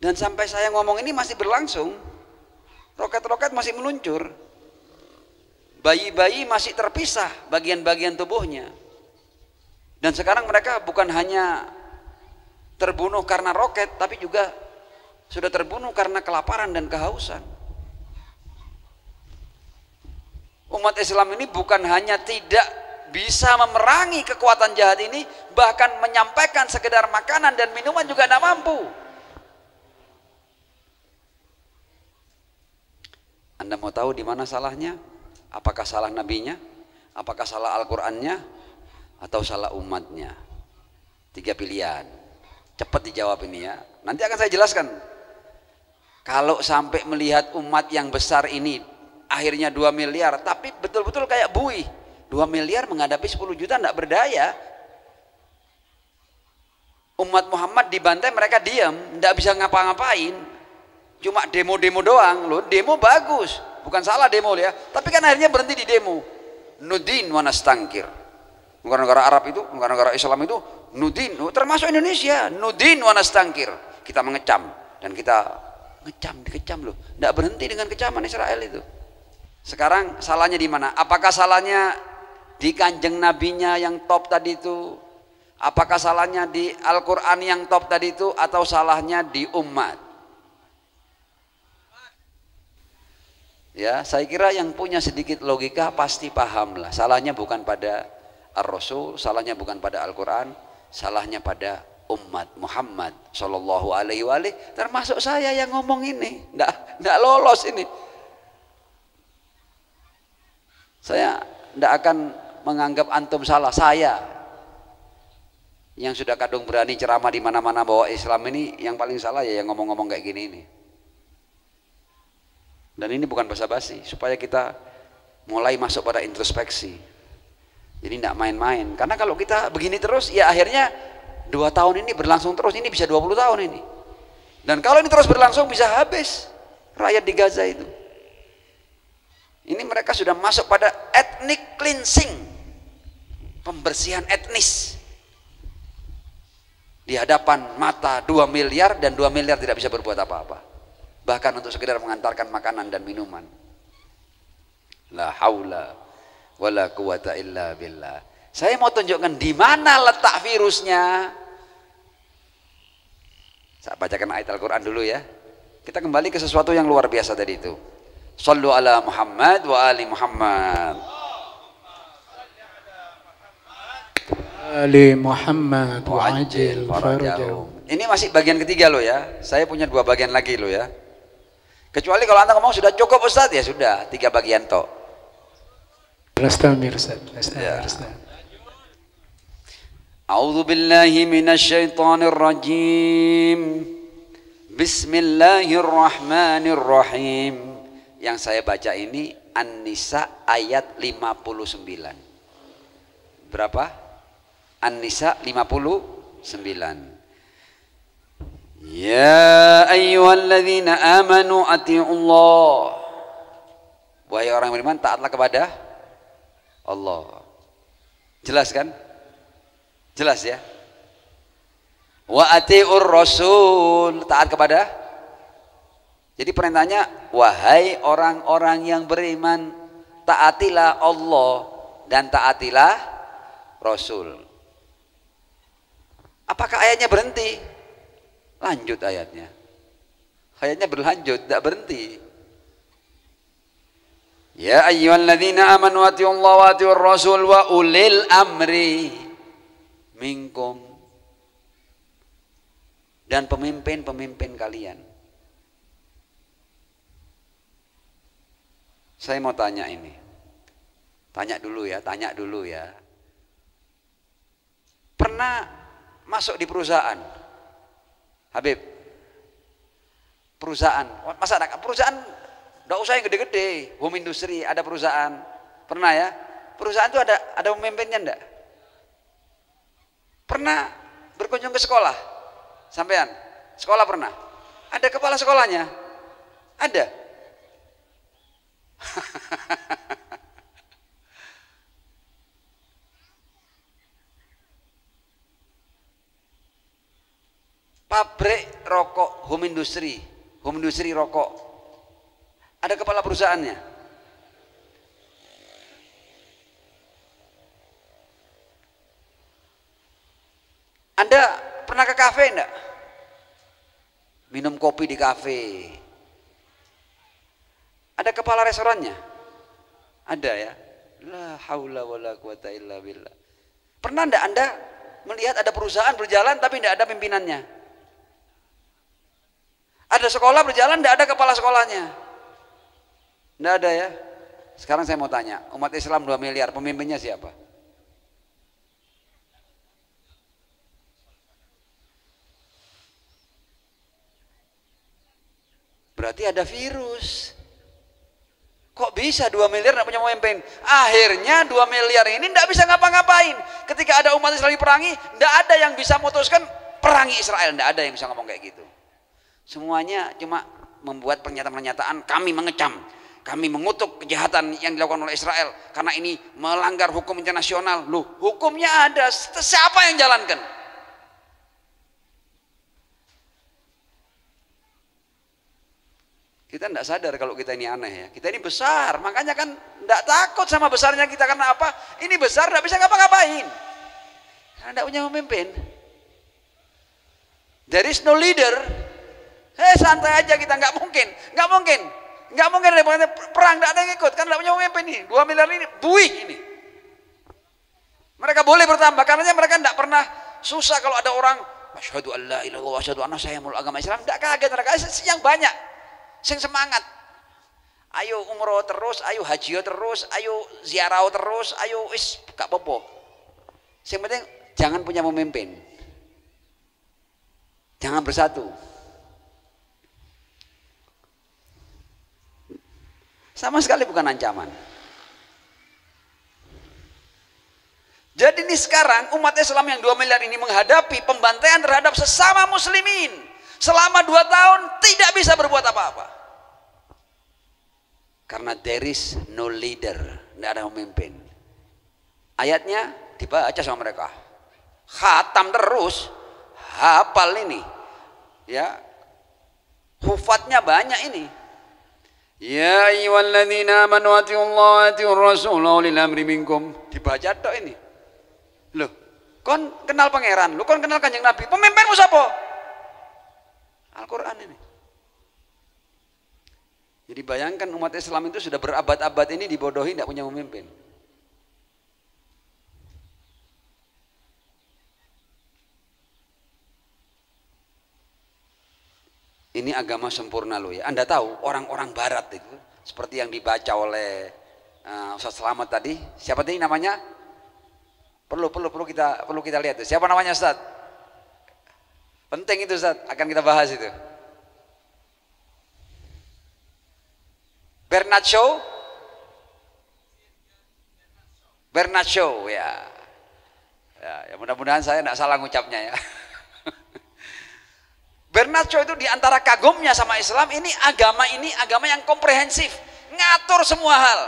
[SPEAKER 1] Dan sampai saya ngomong ini masih berlangsung. Roket-roket masih meluncur. Bayi-bayi masih terpisah bagian-bagian tubuhnya. Dan sekarang mereka bukan hanya terbunuh karena roket, tapi juga sudah terbunuh karena kelaparan dan kehausan. Umat Islam ini bukan hanya tidak bisa memerangi kekuatan jahat ini, bahkan menyampaikan sekedar makanan dan minuman juga tidak mampu. Anda mau tahu di mana salahnya? Apakah salah nabinya? Apakah salah Al-Qur'annya? Atau salah umatnya? 3 pilihan. Cepat dijawab ini ya. Nanti akan saya jelaskan. Kalau sampai melihat umat yang besar ini akhirnya 2 miliar, tapi betul-betul kayak buih. 2 miliar menghadapi 10 juta tidak berdaya. Umat Muhammad dibantai, mereka diam, tidak bisa ngapa-ngapain. Cuma demo-demo doang loh. Demo bagus, bukan salah demo ya, tapi kan akhirnya berhenti di demo. Nudin wa nastangkir. Negara-negara Arab itu, negara-negara Islam itu nudin, termasuk Indonesia, nudin wa nastangkir. Kita mengecam dan kita dikecam loh. Tidak berhenti dengan kecaman Israel itu. Sekarang salahnya di mana? Apakah salahnya di kanjeng nabinya yang top tadi itu? Apakah salahnya di Al-Quran yang top tadi itu? Atau salahnya di umat? Ya, saya kira yang punya sedikit logika pasti paham lah. Salahnya bukan pada Ar-Rasul, salahnya bukan pada Al-Quran, salahnya pada umat Muhammad Sallallahu Alaihi Wasallam. Termasuk saya yang ngomong ini, nggak lolos ini. tidak akan menganggap antum salah. Saya yang sudah kadung berani ceramah di mana-mana bahwa Islam ini yang paling salah ya yang ngomong-ngomong kayak gini ini. Dan ini bukan basa-basi, supaya kita mulai masuk pada introspeksi. Jadi tidak main-main. Karena kalau kita begini terus, ya akhirnya 2 tahun ini berlangsung terus, ini bisa 20 tahun ini. Dan kalau ini terus berlangsung bisa habis rakyat di Gaza itu. Ini mereka sudah masuk pada ethnic cleansing, pembersihan etnis. Di hadapan mata 2 miliar dan 2 miliar tidak bisa berbuat apa-apa. Bahkan untuk sekedar mengantarkan makanan dan minuman. La haula wala quwata illa billah. Saya mau tunjukkan di mana letak virusnya. Saya bacakan ayat Al-Quran dulu ya. Kita kembali ke sesuatu yang luar biasa tadi itu. Sallu ala Muhammad wa ali Muhammad.
[SPEAKER 2] Ali Muhammad wa ajil farajahum.
[SPEAKER 1] Ini masih bagian ketiga loh ya. Saya punya 2 bagian lagi loh ya. Kecuali kalau anda ngomong sudah cukup Ustaz, ya sudah 3 bagian toh.
[SPEAKER 2] Istamir Ustaz.
[SPEAKER 1] A'udzu billahi minasyaitonir rajim. Bismillahirrahmanirrahim. Yang saya baca ini An-Nisa ayat 59. Berapa? An-Nisa 59. Ya ayyuhalladzina amanu atiiullah. Wahai orang yang beriman, taatlah kepada Allah. Jelas kan? Jelas ya? Wa atiur rasul, taat kepada. Jadi perintahnya, wahai orang-orang yang beriman, taatilah Allah dan taatilah Rasul. Apakah ayatnya berhenti? Lanjut ayatnya. Ayatnya berlanjut, tidak berhenti. Ya ayyuhalladzina amanu atiullaha wa atiur rasul wa ulil amri minkum. Dan pemimpin-pemimpin kalian. Saya mau tanya ini. Tanya dulu ya. Pernah masuk di perusahaan? Habib, perusahaan, masa ada perusahaan, enggak usah yang gede-gede, home industry, ada perusahaan, pernah ya? Perusahaan itu ada pemimpinnya enggak? Pernah berkunjung ke sekolah? Sampean, sekolah pernah? Ada kepala sekolahnya? Ada? Pabrik rokok, home industry rokok, ada kepala perusahaannya? Anda pernah ke kafe enggak? Minum kopi di kafe, ada kepala restorannya? Ada ya? La haula wala quwata illa billah. Pernah enggak Anda melihat ada perusahaan berjalan tapi enggak ada pimpinannya? Ada sekolah berjalan, tidak ada kepala sekolahnya? Tidak ada ya? Sekarang saya mau tanya, umat Islam 2 miliar, pemimpinnya siapa? Berarti ada virus. Kok bisa 2 miliar tidak punya pemimpin? Akhirnya 2 miliar ini tidak bisa ngapa-ngapain. Ketika ada umat Islam diperangi, tidak ada yang bisa memutuskan perangi Israel. Tidak ada yang bisa ngomong kayak gitu. Semuanya cuma membuat pernyataan-pernyataan, kami mengecam, kami mengutuk kejahatan yang dilakukan oleh Israel karena ini melanggar hukum internasional. Loh, hukumnya ada, siapa yang jalankan? Kita tidak sadar kalau kita ini aneh ya. Kita ini besar, makanya kan tidak takut sama besarnya kita. Karena apa? Ini besar, tidak bisa ngapa-ngapain karena tidak punya pemimpin. There is no leader. Santai aja kita, nggak mungkin ada perang, nggak ada yang ikut kan, nggak punya pemimpin nih. 2 miliar ini buih ini. Mereka boleh bertambah karena mereka nggak pernah susah kalau ada orang asyhadu alla ilaha illallah wa asyhadu anna saya muluk agama Islam, nggak kaget mereka yang banyak, sing semangat. Ayo umroh terus, ayo haji terus, ayo ziarah terus, ayo wis gak apa-apa. Yang penting jangan punya pemimpin. Jangan bersatu. Sama sekali bukan ancaman. Jadi ini sekarang umat Islam yang 2 miliar ini menghadapi pembantaian terhadap sesama muslimin. Selama 2 tahun tidak bisa berbuat apa-apa. Karena there is no leader. Tidak ada pemimpin. Ayatnya dibaca sama mereka. Khatam terus. Hafal ini. Ya. Hufatnya banyak ini. Ya ayyuhalladzina amanu atiullaha wa atiur rasul wa ulil amri minkum. Dibaca tok ini. Loh, kon kenal pangeran, lu kon kenal Kanjeng Nabi. Pemimpinmu siapa? Al-Qur'an ini. Jadi bayangkan umat Islam itu sudah berabad-abad ini dibodohi, tidak punya pemimpin. Ini agama sempurna loh ya. Anda tahu orang-orang barat itu seperti yang dibaca oleh Ustaz Slamet tadi. Siapa tadi namanya? Perlu kita lihat tuh. Siapa namanya Ustaz? Penting itu Ustaz, akan kita bahas itu. Bernard Shaw ya. Ya mudah-mudahan saya tidak salah ngucapnya ya. Bernard Shaw itu diantara kagumnya sama Islam, ini agama yang komprehensif, ngatur semua hal.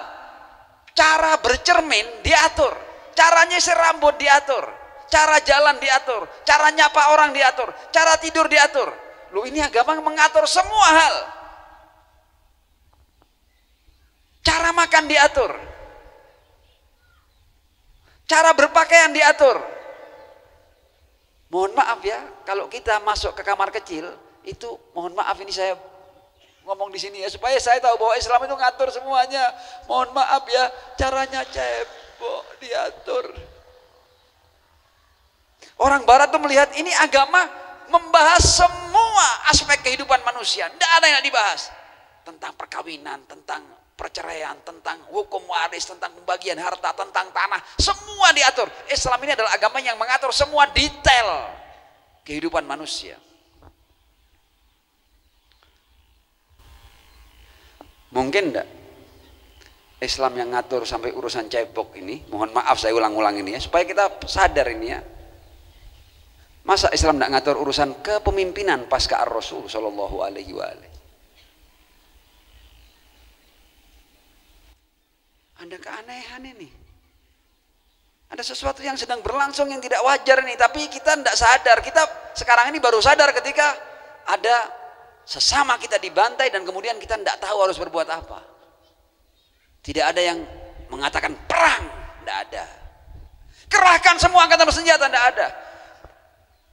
[SPEAKER 1] Cara bercermin diatur, cara nyisir rambut diatur, cara jalan diatur, cara nyapa orang diatur, cara tidur diatur. Loh, ini agama mengatur semua hal. Cara makan diatur, cara berpakaian diatur. Mohon maaf ya, kalau kita masuk ke kamar kecil itu, mohon maaf ini saya ngomong di sini ya supaya saya tahu bahwa Islam itu ngatur semuanya. Mohon maaf ya, caranya cebok diatur. Orang Barat tuh melihat ini agama membahas semua aspek kehidupan manusia. Tidak ada yang dibahas tentang perkawinan, tentang perceraian, tentang hukum waris, tentang pembagian harta, tentang tanah, semua diatur. Islam ini adalah agama yang mengatur semua detail kehidupan manusia. Mungkin enggak Islam yang ngatur sampai urusan cebok ini? Mohon maaf saya ulang-ulang ini ya, supaya kita sadar ini ya. Masa Islam enggak ngatur urusan kepemimpinan pasca Ar-Rasul sallallahu alaihi wasallam? Ada keanehan ini. Ada sesuatu yang sedang berlangsung yang tidak wajar ini, tapi kita tidak sadar. Kita sekarang ini baru sadar ketika ada sesama kita dibantai dan kemudian kita tidak tahu harus berbuat apa. Tidak ada yang mengatakan perang, tidak ada. Kerahkan semua angkatan bersenjata, tidak ada.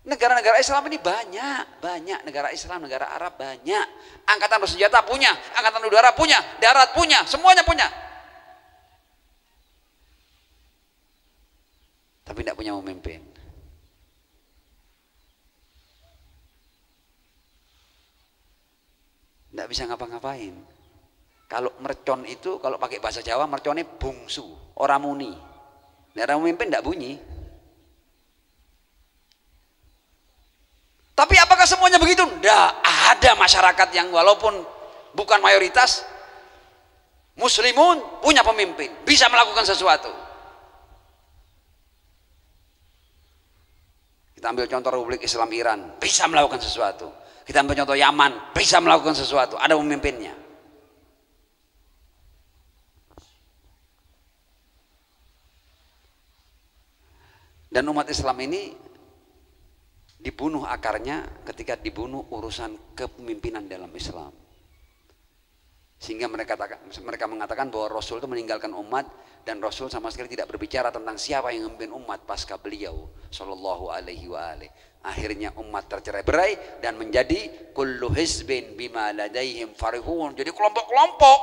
[SPEAKER 1] Negara-negara Islam ini banyak negara Islam, negara Arab banyak. Angkatan bersenjata punya, angkatan udara punya, darat punya, semuanya punya. Tapi tidak punya pemimpin. Tidak bisa ngapa-ngapain. Kalau mercon itu, kalau pakai bahasa Jawa, merconnya bungsu, orang muni. Tidak ada pemimpin, tidak bunyi. Tapi apakah semuanya begitu? Tidak. Ada masyarakat yang walaupun bukan mayoritas, muslimun punya pemimpin, bisa melakukan sesuatu. Kita ambil contoh Republik Islam Iran, bisa melakukan sesuatu. Kita ambil contoh Yaman, bisa melakukan sesuatu. Ada pemimpinnya. Dan umat Islam ini dibunuh akarnya ketika dibunuh urusan kepemimpinan dalam Islam. Sehingga mereka mengatakan bahwa Rasul itu meninggalkan umat, dan Rasul sama sekali tidak berbicara tentang siapa yang memimpin umat pasca beliau sallallahu alaihi wa alihi. Akhirnya umat tercerai-berai dan menjadi kullu hizbin bima ladaihim farihun. Jadi kelompok-kelompok.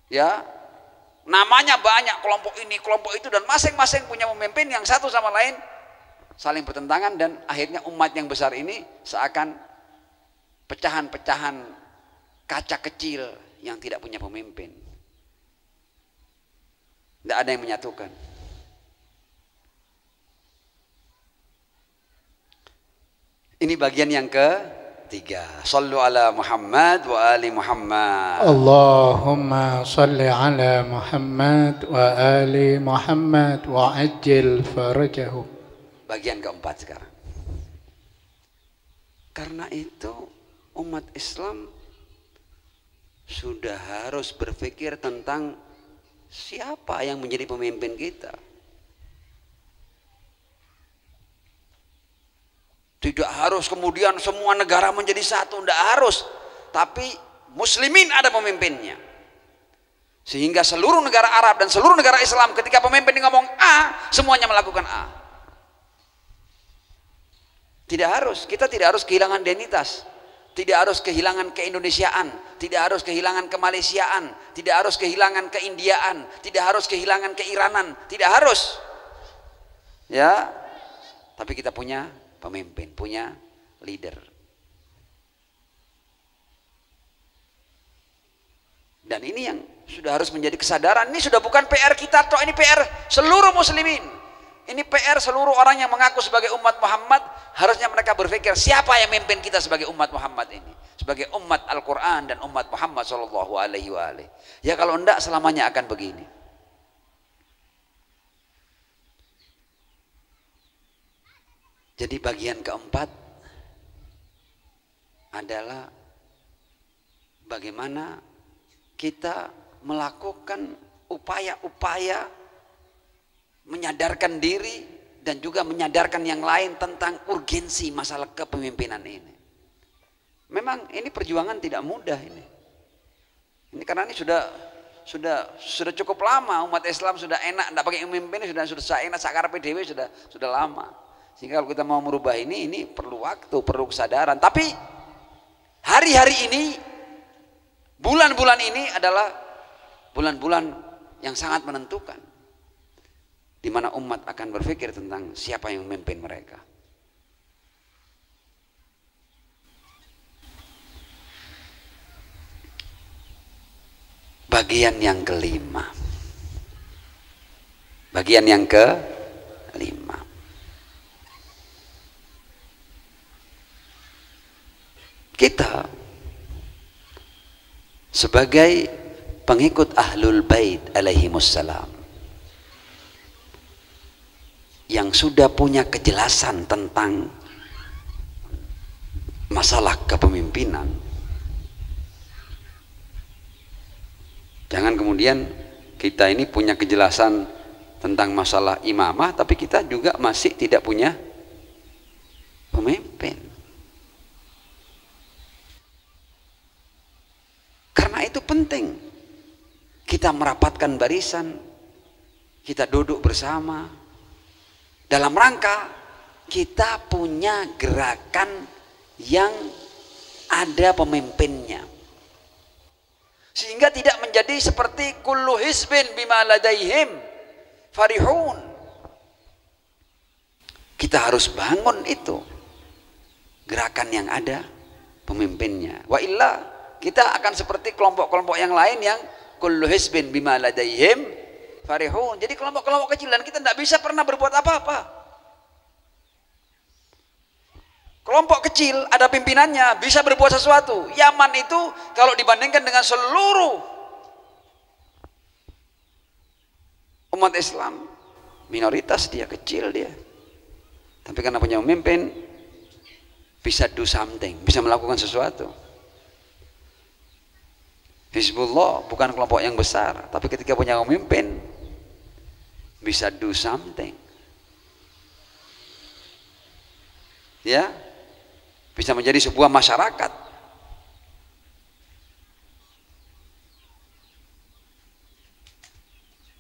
[SPEAKER 1] Ya. Namanya banyak, kelompok ini, kelompok itu, dan masing-masing punya pemimpin yang satu sama lain saling bertentangan, dan akhirnya umat yang besar ini seakan pecahan-pecahan kaca kecil yang tidak punya pemimpin. Tidak ada yang menyatukan. Ini bagian yang ketiga. Sallu ala Muhammad wa ali Muhammad.
[SPEAKER 2] Allahumma salli ala Muhammad wa ali Muhammad wa ajil farajahu.
[SPEAKER 1] Bagian keempat sekarang. Karena itu umat Islam sudah harus berpikir tentang siapa yang menjadi pemimpin kita. Tidak harus kemudian semua negara menjadi satu, tidak harus. Tapi muslimin ada pemimpinnya. Sehingga seluruh negara Arab dan seluruh negara Islam ketika pemimpin ngomong A, semuanya melakukan A. Tidak harus, kita tidak harus kehilangan identitas. Tidak harus kehilangan keindonesiaan, tidak harus kehilangan kemalaysiaan, tidak harus kehilangan keindiaan, tidak harus kehilangan keiranan, tidak harus. Ya. Tapi kita punya pemimpin, punya leader. Dan ini yang sudah harus menjadi kesadaran. Ini sudah bukan PR kita toh, ini PR seluruh muslimin. Ini PR seluruh orang yang mengaku sebagai umat Muhammad. Harusnya mereka berpikir siapa yang memimpin kita sebagai umat Muhammad ini, sebagai umat Al-Quran dan umat Muhammad Sallallahu Alaihi Wasallam. Ya kalau enggak selamanya akan begini. Jadi bagian keempat adalah bagaimana kita melakukan upaya-upaya menyadarkan diri dan juga menyadarkan yang lain tentang urgensi masalah kepemimpinan ini. Memang ini perjuangan tidak mudah ini. Ini karena ini sudah cukup lama umat Islam sudah enak tidak pakai pemimpin, sudah enak sakar PDW sudah lama. Sehingga kalau kita mau merubah ini perlu waktu, perlu kesadaran. Tapi hari-hari ini, bulan-bulan ini adalah bulan-bulan yang sangat menentukan. Di mana umat akan berpikir tentang siapa yang memimpin mereka. Bagian yang kelima. Bagian yang kelima. Kita sebagai pengikut Ahlul Bait alaihimussalam yang sudah punya kejelasan tentang masalah kepemimpinan, jangan kemudian kita ini punya kejelasan tentang masalah imamah tapi kita juga masih tidak punya pemimpin. Karena itu penting kita merapatkan barisan, kita duduk bersama dalam rangka kita punya gerakan yang ada pemimpinnya, sehingga tidak menjadi seperti kullu hizbin bima ladaihim farihun. Kita harus bangun itu gerakan yang ada pemimpinnya. Wa illa kita akan seperti kelompok-kelompok yang lain yang kullu hizbin bima ladaihim farihun. Jadi kelompok-kelompok kecil dan kita tidak bisa pernah berbuat apa-apa. Kelompok kecil ada pimpinannya bisa berbuat sesuatu. Yaman itu kalau dibandingkan dengan seluruh umat Islam minoritas, dia kecil dia. Tapi karena punya pemimpin bisa do something, bisa melakukan sesuatu. Hizbullah bukan kelompok yang besar, tapi ketika punya pemimpin bisa do something. Ya, bisa menjadi sebuah masyarakat.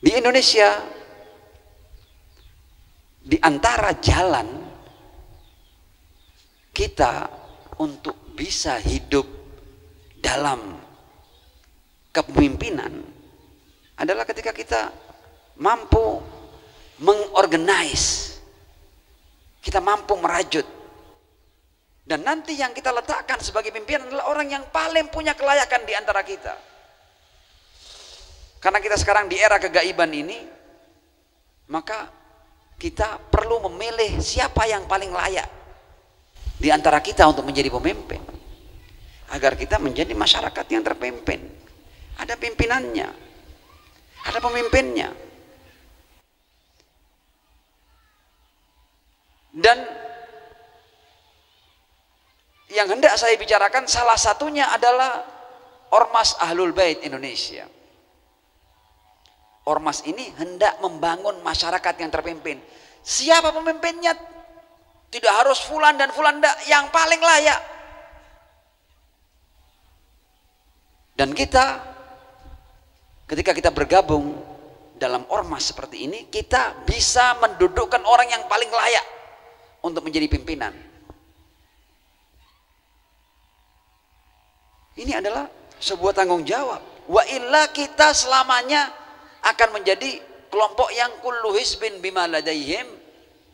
[SPEAKER 1] Di Indonesia, di antara jalan kita untuk bisa hidup dalam kepemimpinan adalah ketika kita mampu mengorganize, kita mampu merajut, dan nanti yang kita letakkan sebagai pimpinan adalah orang yang paling punya kelayakan di antara kita. Karena kita sekarang di era kegaiban ini, maka kita perlu memilih siapa yang paling layak di antara kita untuk menjadi pemimpin, agar kita menjadi masyarakat yang terpimpin. Ada pimpinannya, ada pemimpinnya. Dan yang hendak saya bicarakan salah satunya adalah Ormas Ahlul Bait Indonesia. Ormas ini hendak membangun masyarakat yang terpimpin. Siapa pemimpinnya? Tidak harus fulan dan fulan, yang paling layak. Dan kita, ketika kita bergabung dalam ormas seperti ini, kita bisa mendudukkan orang yang paling layak untuk menjadi pimpinan. Ini adalah sebuah tanggung jawab. Wa illa kita selamanya akan menjadi kelompok yang kullu hizbin bima ladaihim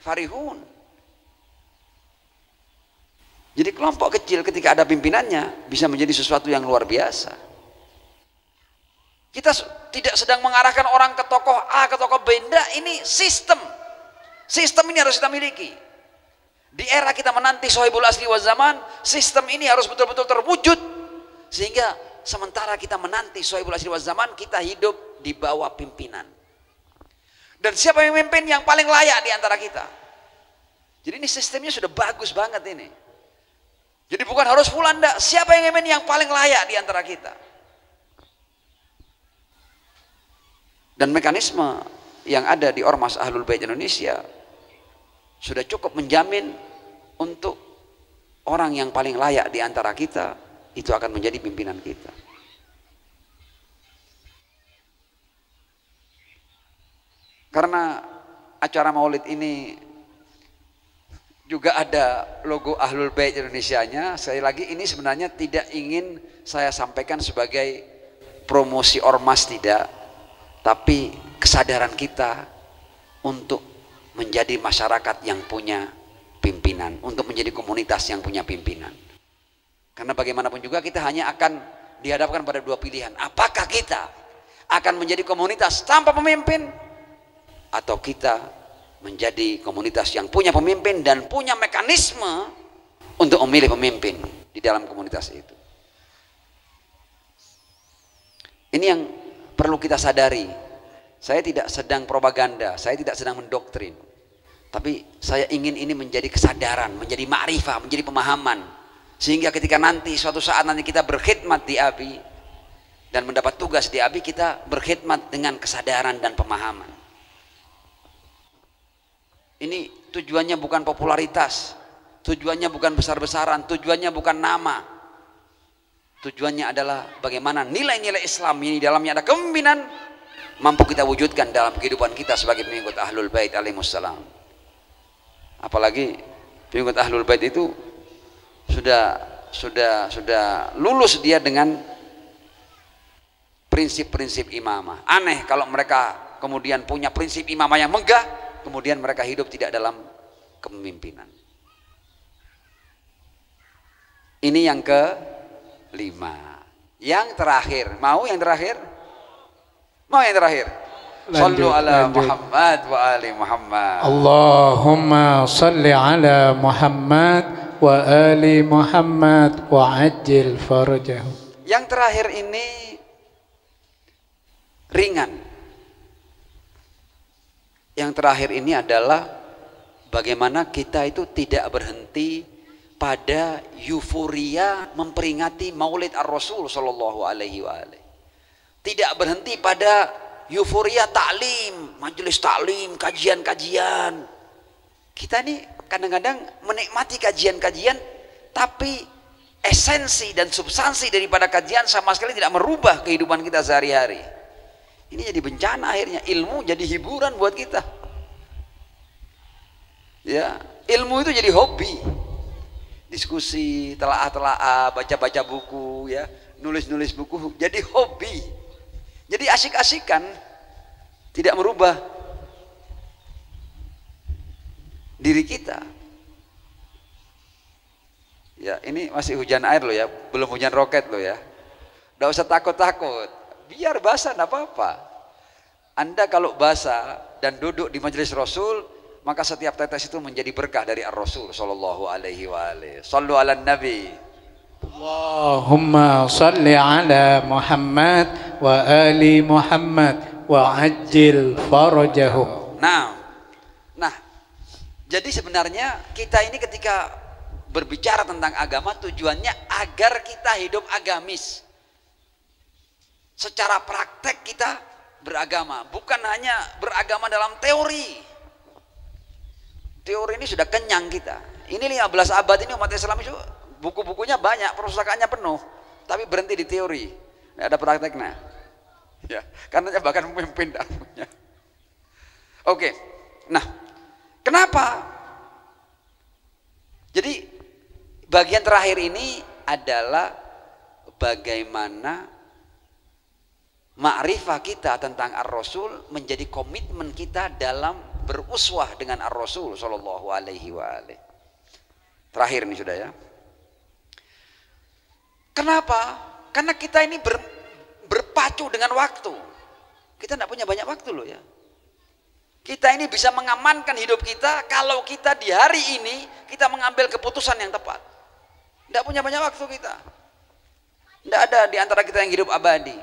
[SPEAKER 1] farihun. Jadi kelompok kecil ketika ada pimpinannya bisa menjadi sesuatu yang luar biasa. Kita tidak sedang mengarahkan orang ke tokoh A, ke tokoh B. Ini sistem. Sistem ini harus kita miliki. Di era kita menanti Sohibul Asri wa Zaman, sistem ini harus betul-betul terwujud. Sehingga sementara kita menanti Sohibul Asri wa Zaman, kita hidup di bawah pimpinan. Dan siapa yang memimpin yang paling layak di antara kita? Jadi ini sistemnya sudah bagus banget ini. Jadi bukan harus fulan, siapa yang memimpin yang paling layak di antara kita? Dan mekanisme yang ada di Ormas Ahlul Bait Indonesia sudah cukup menjamin untuk orang yang paling layak di antara kita itu akan menjadi pimpinan kita. Karena acara Maulid ini juga ada logo Ahlul Bait Indonesianya. Sekali lagi, ini sebenarnya tidak ingin saya sampaikan sebagai promosi ormas, tidak, tapi kesadaran kita untuk menjadi masyarakat yang punya pimpinan, untuk menjadi komunitas yang punya pimpinan. Karena bagaimanapun juga kita hanya akan dihadapkan pada dua pilihan. Apakah kita akan menjadi komunitas tanpa pemimpin, atau kita menjadi komunitas yang punya pemimpin dan punya mekanisme untuk memilih pemimpin di dalam komunitas itu. Ini yang perlu kita sadari. Saya tidak sedang propaganda, saya tidak sedang mendoktrin, tapi saya ingin ini menjadi kesadaran, menjadi ma'rifah, menjadi pemahaman, sehingga ketika nanti suatu saat nanti kita berkhidmat di ABI dan mendapat tugas di ABI, kita berkhidmat dengan kesadaran dan pemahaman. Ini tujuannya bukan popularitas, tujuannya bukan besar-besaran, tujuannya bukan nama. Tujuannya adalah bagaimana nilai-nilai Islam ini dalamnya ada kepemimpinan mampu kita wujudkan dalam kehidupan kita sebagai pengikut Ahlul Bait alaihissalam. Apalagi pengikut Ahlul Bait itu sudah lulus dia dengan prinsip-prinsip imamah. Aneh kalau mereka kemudian punya prinsip imamah yang megah, kemudian mereka hidup tidak dalam kepemimpinan. Ini yang kelima. Yang terakhir, mau yang terakhir? Mau yang terakhir? Sallu ala Muhammad wa ali Muhammad.
[SPEAKER 2] Allahumma salli ala Muhammad wa ali Muhammad wa ajil farajahu.
[SPEAKER 1] Yang terakhir ini ringan. Yang terakhir ini adalah bagaimana kita itu tidak berhenti pada euforia memperingati Maulid Ar-Rasul sallallahu alaihi wasallam. Tidak berhenti pada euforia taklim, majelis taklim, kajian-kajian. Kita ini kadang-kadang menikmati kajian-kajian, tapi esensi dan substansi daripada kajian sama sekali tidak merubah kehidupan kita sehari-hari. Ini jadi bencana akhirnya, ilmu jadi hiburan buat kita. Ya, ilmu itu jadi hobi. Diskusi, telaah-telaah, baca-baca buku, ya, nulis-nulis buku jadi hobi. Jadi asik-asikan, tidak merubah diri kita. Ya, ini masih hujan air loh ya, belum hujan roket loh ya. Nggak usah takut-takut. biar basah enggak apa-apa. Anda kalau basah dan duduk di majelis Rasul, maka setiap tetes itu menjadi berkah dari Ar-Rasul sallallahu alaihi wa alihi. Shallu ala Nabi.
[SPEAKER 2] Allahumma salli ala Muhammad wa ali Muhammad wa ajil farajahum.
[SPEAKER 1] Nah, jadi sebenarnya kita ini ketika berbicara tentang agama tujuannya agar kita hidup agamis. Secara praktek kita beragama, bukan hanya beragama dalam teori. Teori ini sudah kenyang kita. Ini 15 abad ini umat Islam itu buku-bukunya banyak, perpustakaannya penuh, tapi berhenti di teori. Nggak ada prakteknya. Ya, karena bahkan pemimpin tidak punya. Oke. Nah, kenapa? Jadi bagian terakhir ini adalah bagaimana ma'rifah kita tentang Ar-Rasul menjadi komitmen kita dalam beruswah dengan Ar-Rasul sallallahu alaihi wa alihi. Terakhir nih sudah ya. Kenapa? Karena kita ini berpacu dengan waktu. Kita tidak punya banyak waktu loh ya. Kita ini bisa mengamankan hidup kita kalau kita di hari ini kita mengambil keputusan yang tepat. Tidak punya banyak waktu kita. Tidak ada di antara kita yang hidup abadi.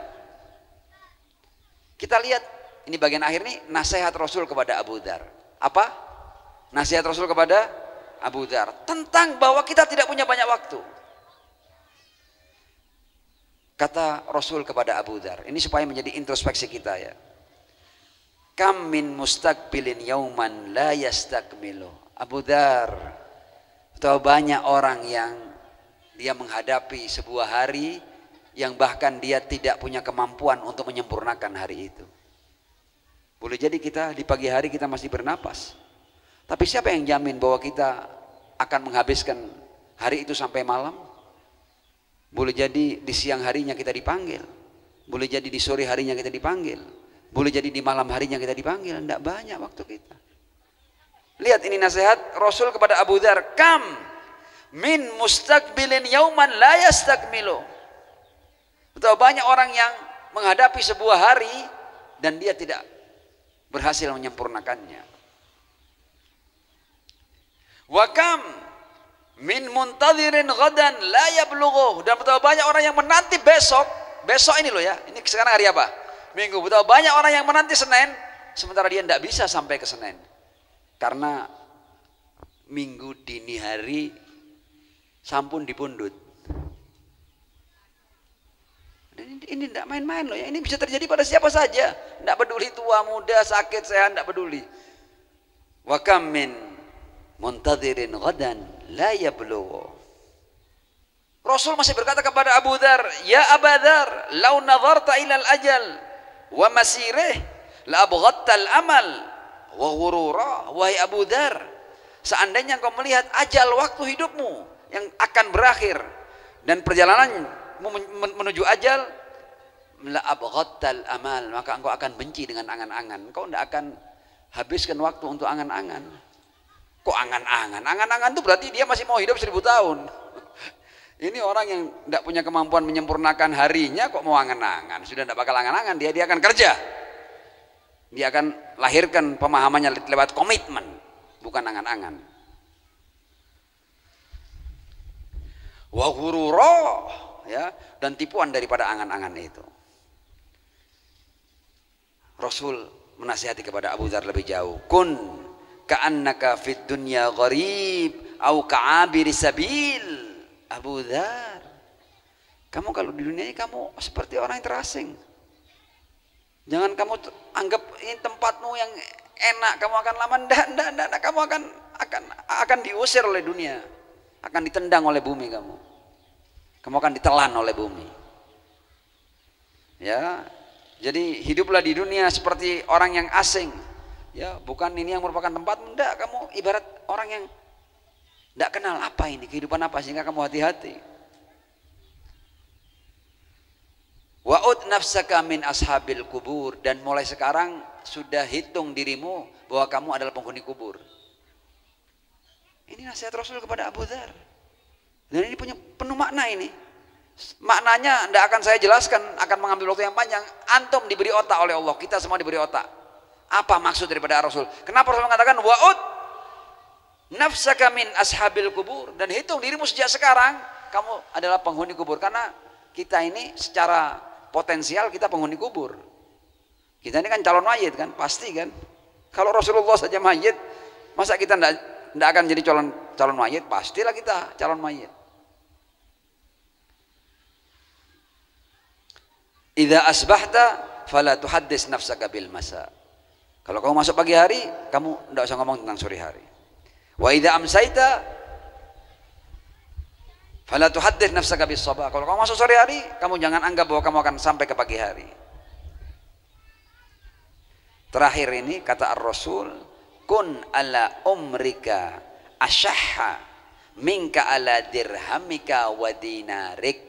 [SPEAKER 1] Kita lihat ini bagian akhir nih, nasihat Rasul kepada Abu Dzar. Apa? Nasihat Rasul kepada Abu Dzar tentang bahwa kita tidak punya banyak waktu. Kata Rasul kepada Abu Dzar, ini supaya menjadi introspeksi kita ya. Kam min mustaqbilin yauman la yastakmilu. Abu Dzar, betapa banyak orang yang dia menghadapi sebuah hari yang bahkan dia tidak punya kemampuan untuk menyempurnakan hari itu. Boleh jadi kita di pagi hari kita masih bernapas, tapi siapa yang jamin bahwa kita akan menghabiskan hari itu sampai malam? Boleh jadi di siang harinya kita dipanggil, boleh jadi di sore harinya kita dipanggil, boleh jadi di malam harinya kita dipanggil. Tidak banyak waktu kita. Lihat ini nasihat Rasul kepada Abu Dzar, kam min mustaqbilin yauman la yastakmilu. Betapa banyak orang yang menghadapi sebuah hari dan dia tidak berhasil menyempurnakannya. Wa kam min muntadhirin ghadan la yablughu. Dan betapa banyak orang yang menanti besok ini loh ya. Ini sekarang hari apa? Minggu. Betapa banyak orang yang menanti Senin sementara dia tidak bisa sampai ke Senin. Karena Minggu dini hari sampun dipundhut. Ini tidak main-main loh ya. Ini bisa terjadi pada siapa saja. Tidak peduli tua, muda, sakit, sehat, tidak peduli. Wa kam min muntadhirin ghadan la yablughu. Rasul masih berkata kepada Abu Dzar, ya Abu Dzar, law nadharta ila al-ajal wa masirih la abghatta al-amal wa ghurura. Wahai Abu Dzar, seandainya kau melihat ajal waktu hidupmu yang akan berakhir dan perjalananmu menuju ajal, la abghattal amal, maka engkau akan benci dengan angan-angan. Engkau tidak akan habiskan waktu untuk angan-angan. Kok angan-angan? Angan-angan itu berarti dia masih mau hidup 1000 tahun. Ini orang yang tidak punya kemampuan menyempurnakan harinya kok mau angan-angan. Sudah tidak bakal angan-angan, dia akan kerja. Dia akan lahirkan pemahamannya lewat komitmen, bukan angan-angan. Wa ghurura, ya, dan tipuan daripada angan-angan itu. Rasul menasihati kepada Abu Dzar lebih jauh, kun ka'annaka fid dunya gharib au ka'abiri sabil. Abu Dzar, kamu kalau di dunia ini kamu seperti orang yang terasing. Jangan kamu anggap ini tempatmu yang enak, kamu akan lama. Ndak, kamu akan diusir oleh dunia, akan ditendang oleh bumi kamu. Kamu akan ditelan oleh bumi. Ya, jadi hiduplah di dunia seperti orang yang asing. Ya, bukan ini yang merupakan tempatmu. Enggak, kamu ibarat orang yang enggak kenal apa ini, kehidupan apa, sehingga kamu hati-hati. Wa'ud nafsaka min ashabil kubur, dan mulai sekarang sudah hitung dirimu bahwa kamu adalah penghuni kubur. Ini nasihat Rasul kepada Abu Dzar. Dan ini punya penuh makna ini. Maknanya tidak akan saya jelaskan, akan mengambil waktu yang panjang. Antum diberi otak oleh Allah, kita semua diberi otak. Apa maksud daripada Rasul? Kenapa Rasul mengatakan wa'ud nafsaka min ashabil kubur, dan hitung dirimu sejak sekarang kamu adalah penghuni kubur, karena kita ini secara potensial kita penghuni kubur. Kita ini kan calon mayit kan, pasti kan. Kalau Rasulullah saja mayit, masa kita tidak akan jadi calon mayit? Pastilah kita calon mayit. Idza asbahta fala tuhaddits nafsaka bil masa. Kalau kamu masuk pagi hari, kamu tidak usah ngomong tentang sore hari. Wa idza amsaita fala tuhaddits nafsaka bis sabah. Kalau kamu masuk sore hari, kamu jangan anggap bahwa kamu akan sampai ke pagi hari. Terakhir ini kata Ar-Rasul, kun ala umrika ashahha minka ala dirhamika wa dinarik.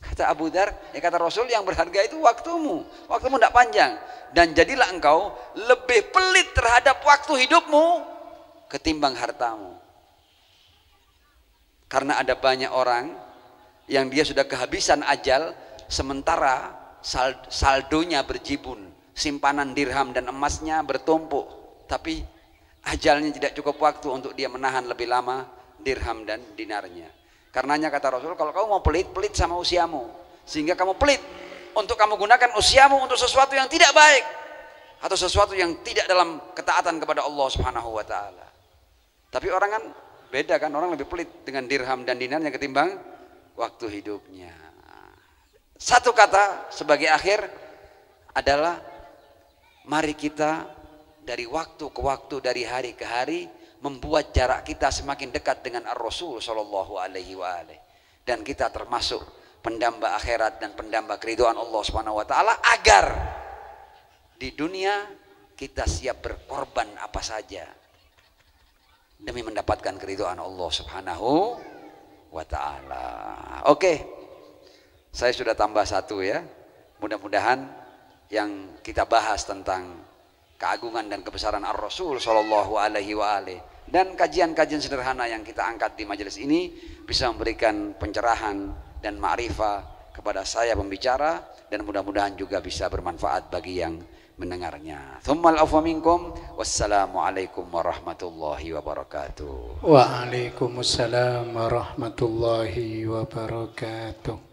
[SPEAKER 1] Kata Abu Dzar, ya kata Rasul, yang berharga itu waktumu. Waktumu tidak panjang, dan jadilah engkau lebih pelit terhadap waktu hidupmu ketimbang hartamu. Karena ada banyak orang yang dia sudah kehabisan ajal, sementara saldonya berjibun, simpanan dirham dan emasnya bertumpuk, tapi ajalnya tidak cukup waktu untuk dia menahan lebih lama dirham dan dinarnya. Karenanya kata Rasul, kalau kamu mau pelit, pelit sama usiamu, sehingga kamu pelit untuk kamu gunakan usiamu untuk sesuatu yang tidak baik atau sesuatu yang tidak dalam ketaatan kepada Allah Subhanahu wa taala. Tapi orang kan beda kan, orang lebih pelit dengan dirham dan dinarnya ketimbang waktu hidupnya. Satu kata sebagai akhir adalah, mari kita dari waktu ke waktu, dari hari ke hari, membuat jarak kita semakin dekat dengan Ar-Rasul Shallallahu Alaihi Wasallam, dan kita termasuk pendamba akhirat dan pendamba keridhaan Allah Subhanahu Wa Taala, agar di dunia kita siap berkorban apa saja demi mendapatkan keridhaan Allah Subhanahu Wa Taala. Oke, saya sudah tambah satu ya. Mudah-mudahan yang kita bahas tentang keagungan dan kebesaran Ar-Rasul Shallallahu Alaihi Wasallam dan kajian-kajian sederhana yang kita angkat di majelis ini bisa memberikan pencerahan dan ma'rifah kepada saya pembicara, dan mudah-mudahan juga bisa bermanfaat bagi yang mendengarnya. Tsummal afwa minkum, wassalamualaikum warahmatullahi wabarakatuh.
[SPEAKER 2] Waalaikumsalam warahmatullahi wabarakatuh.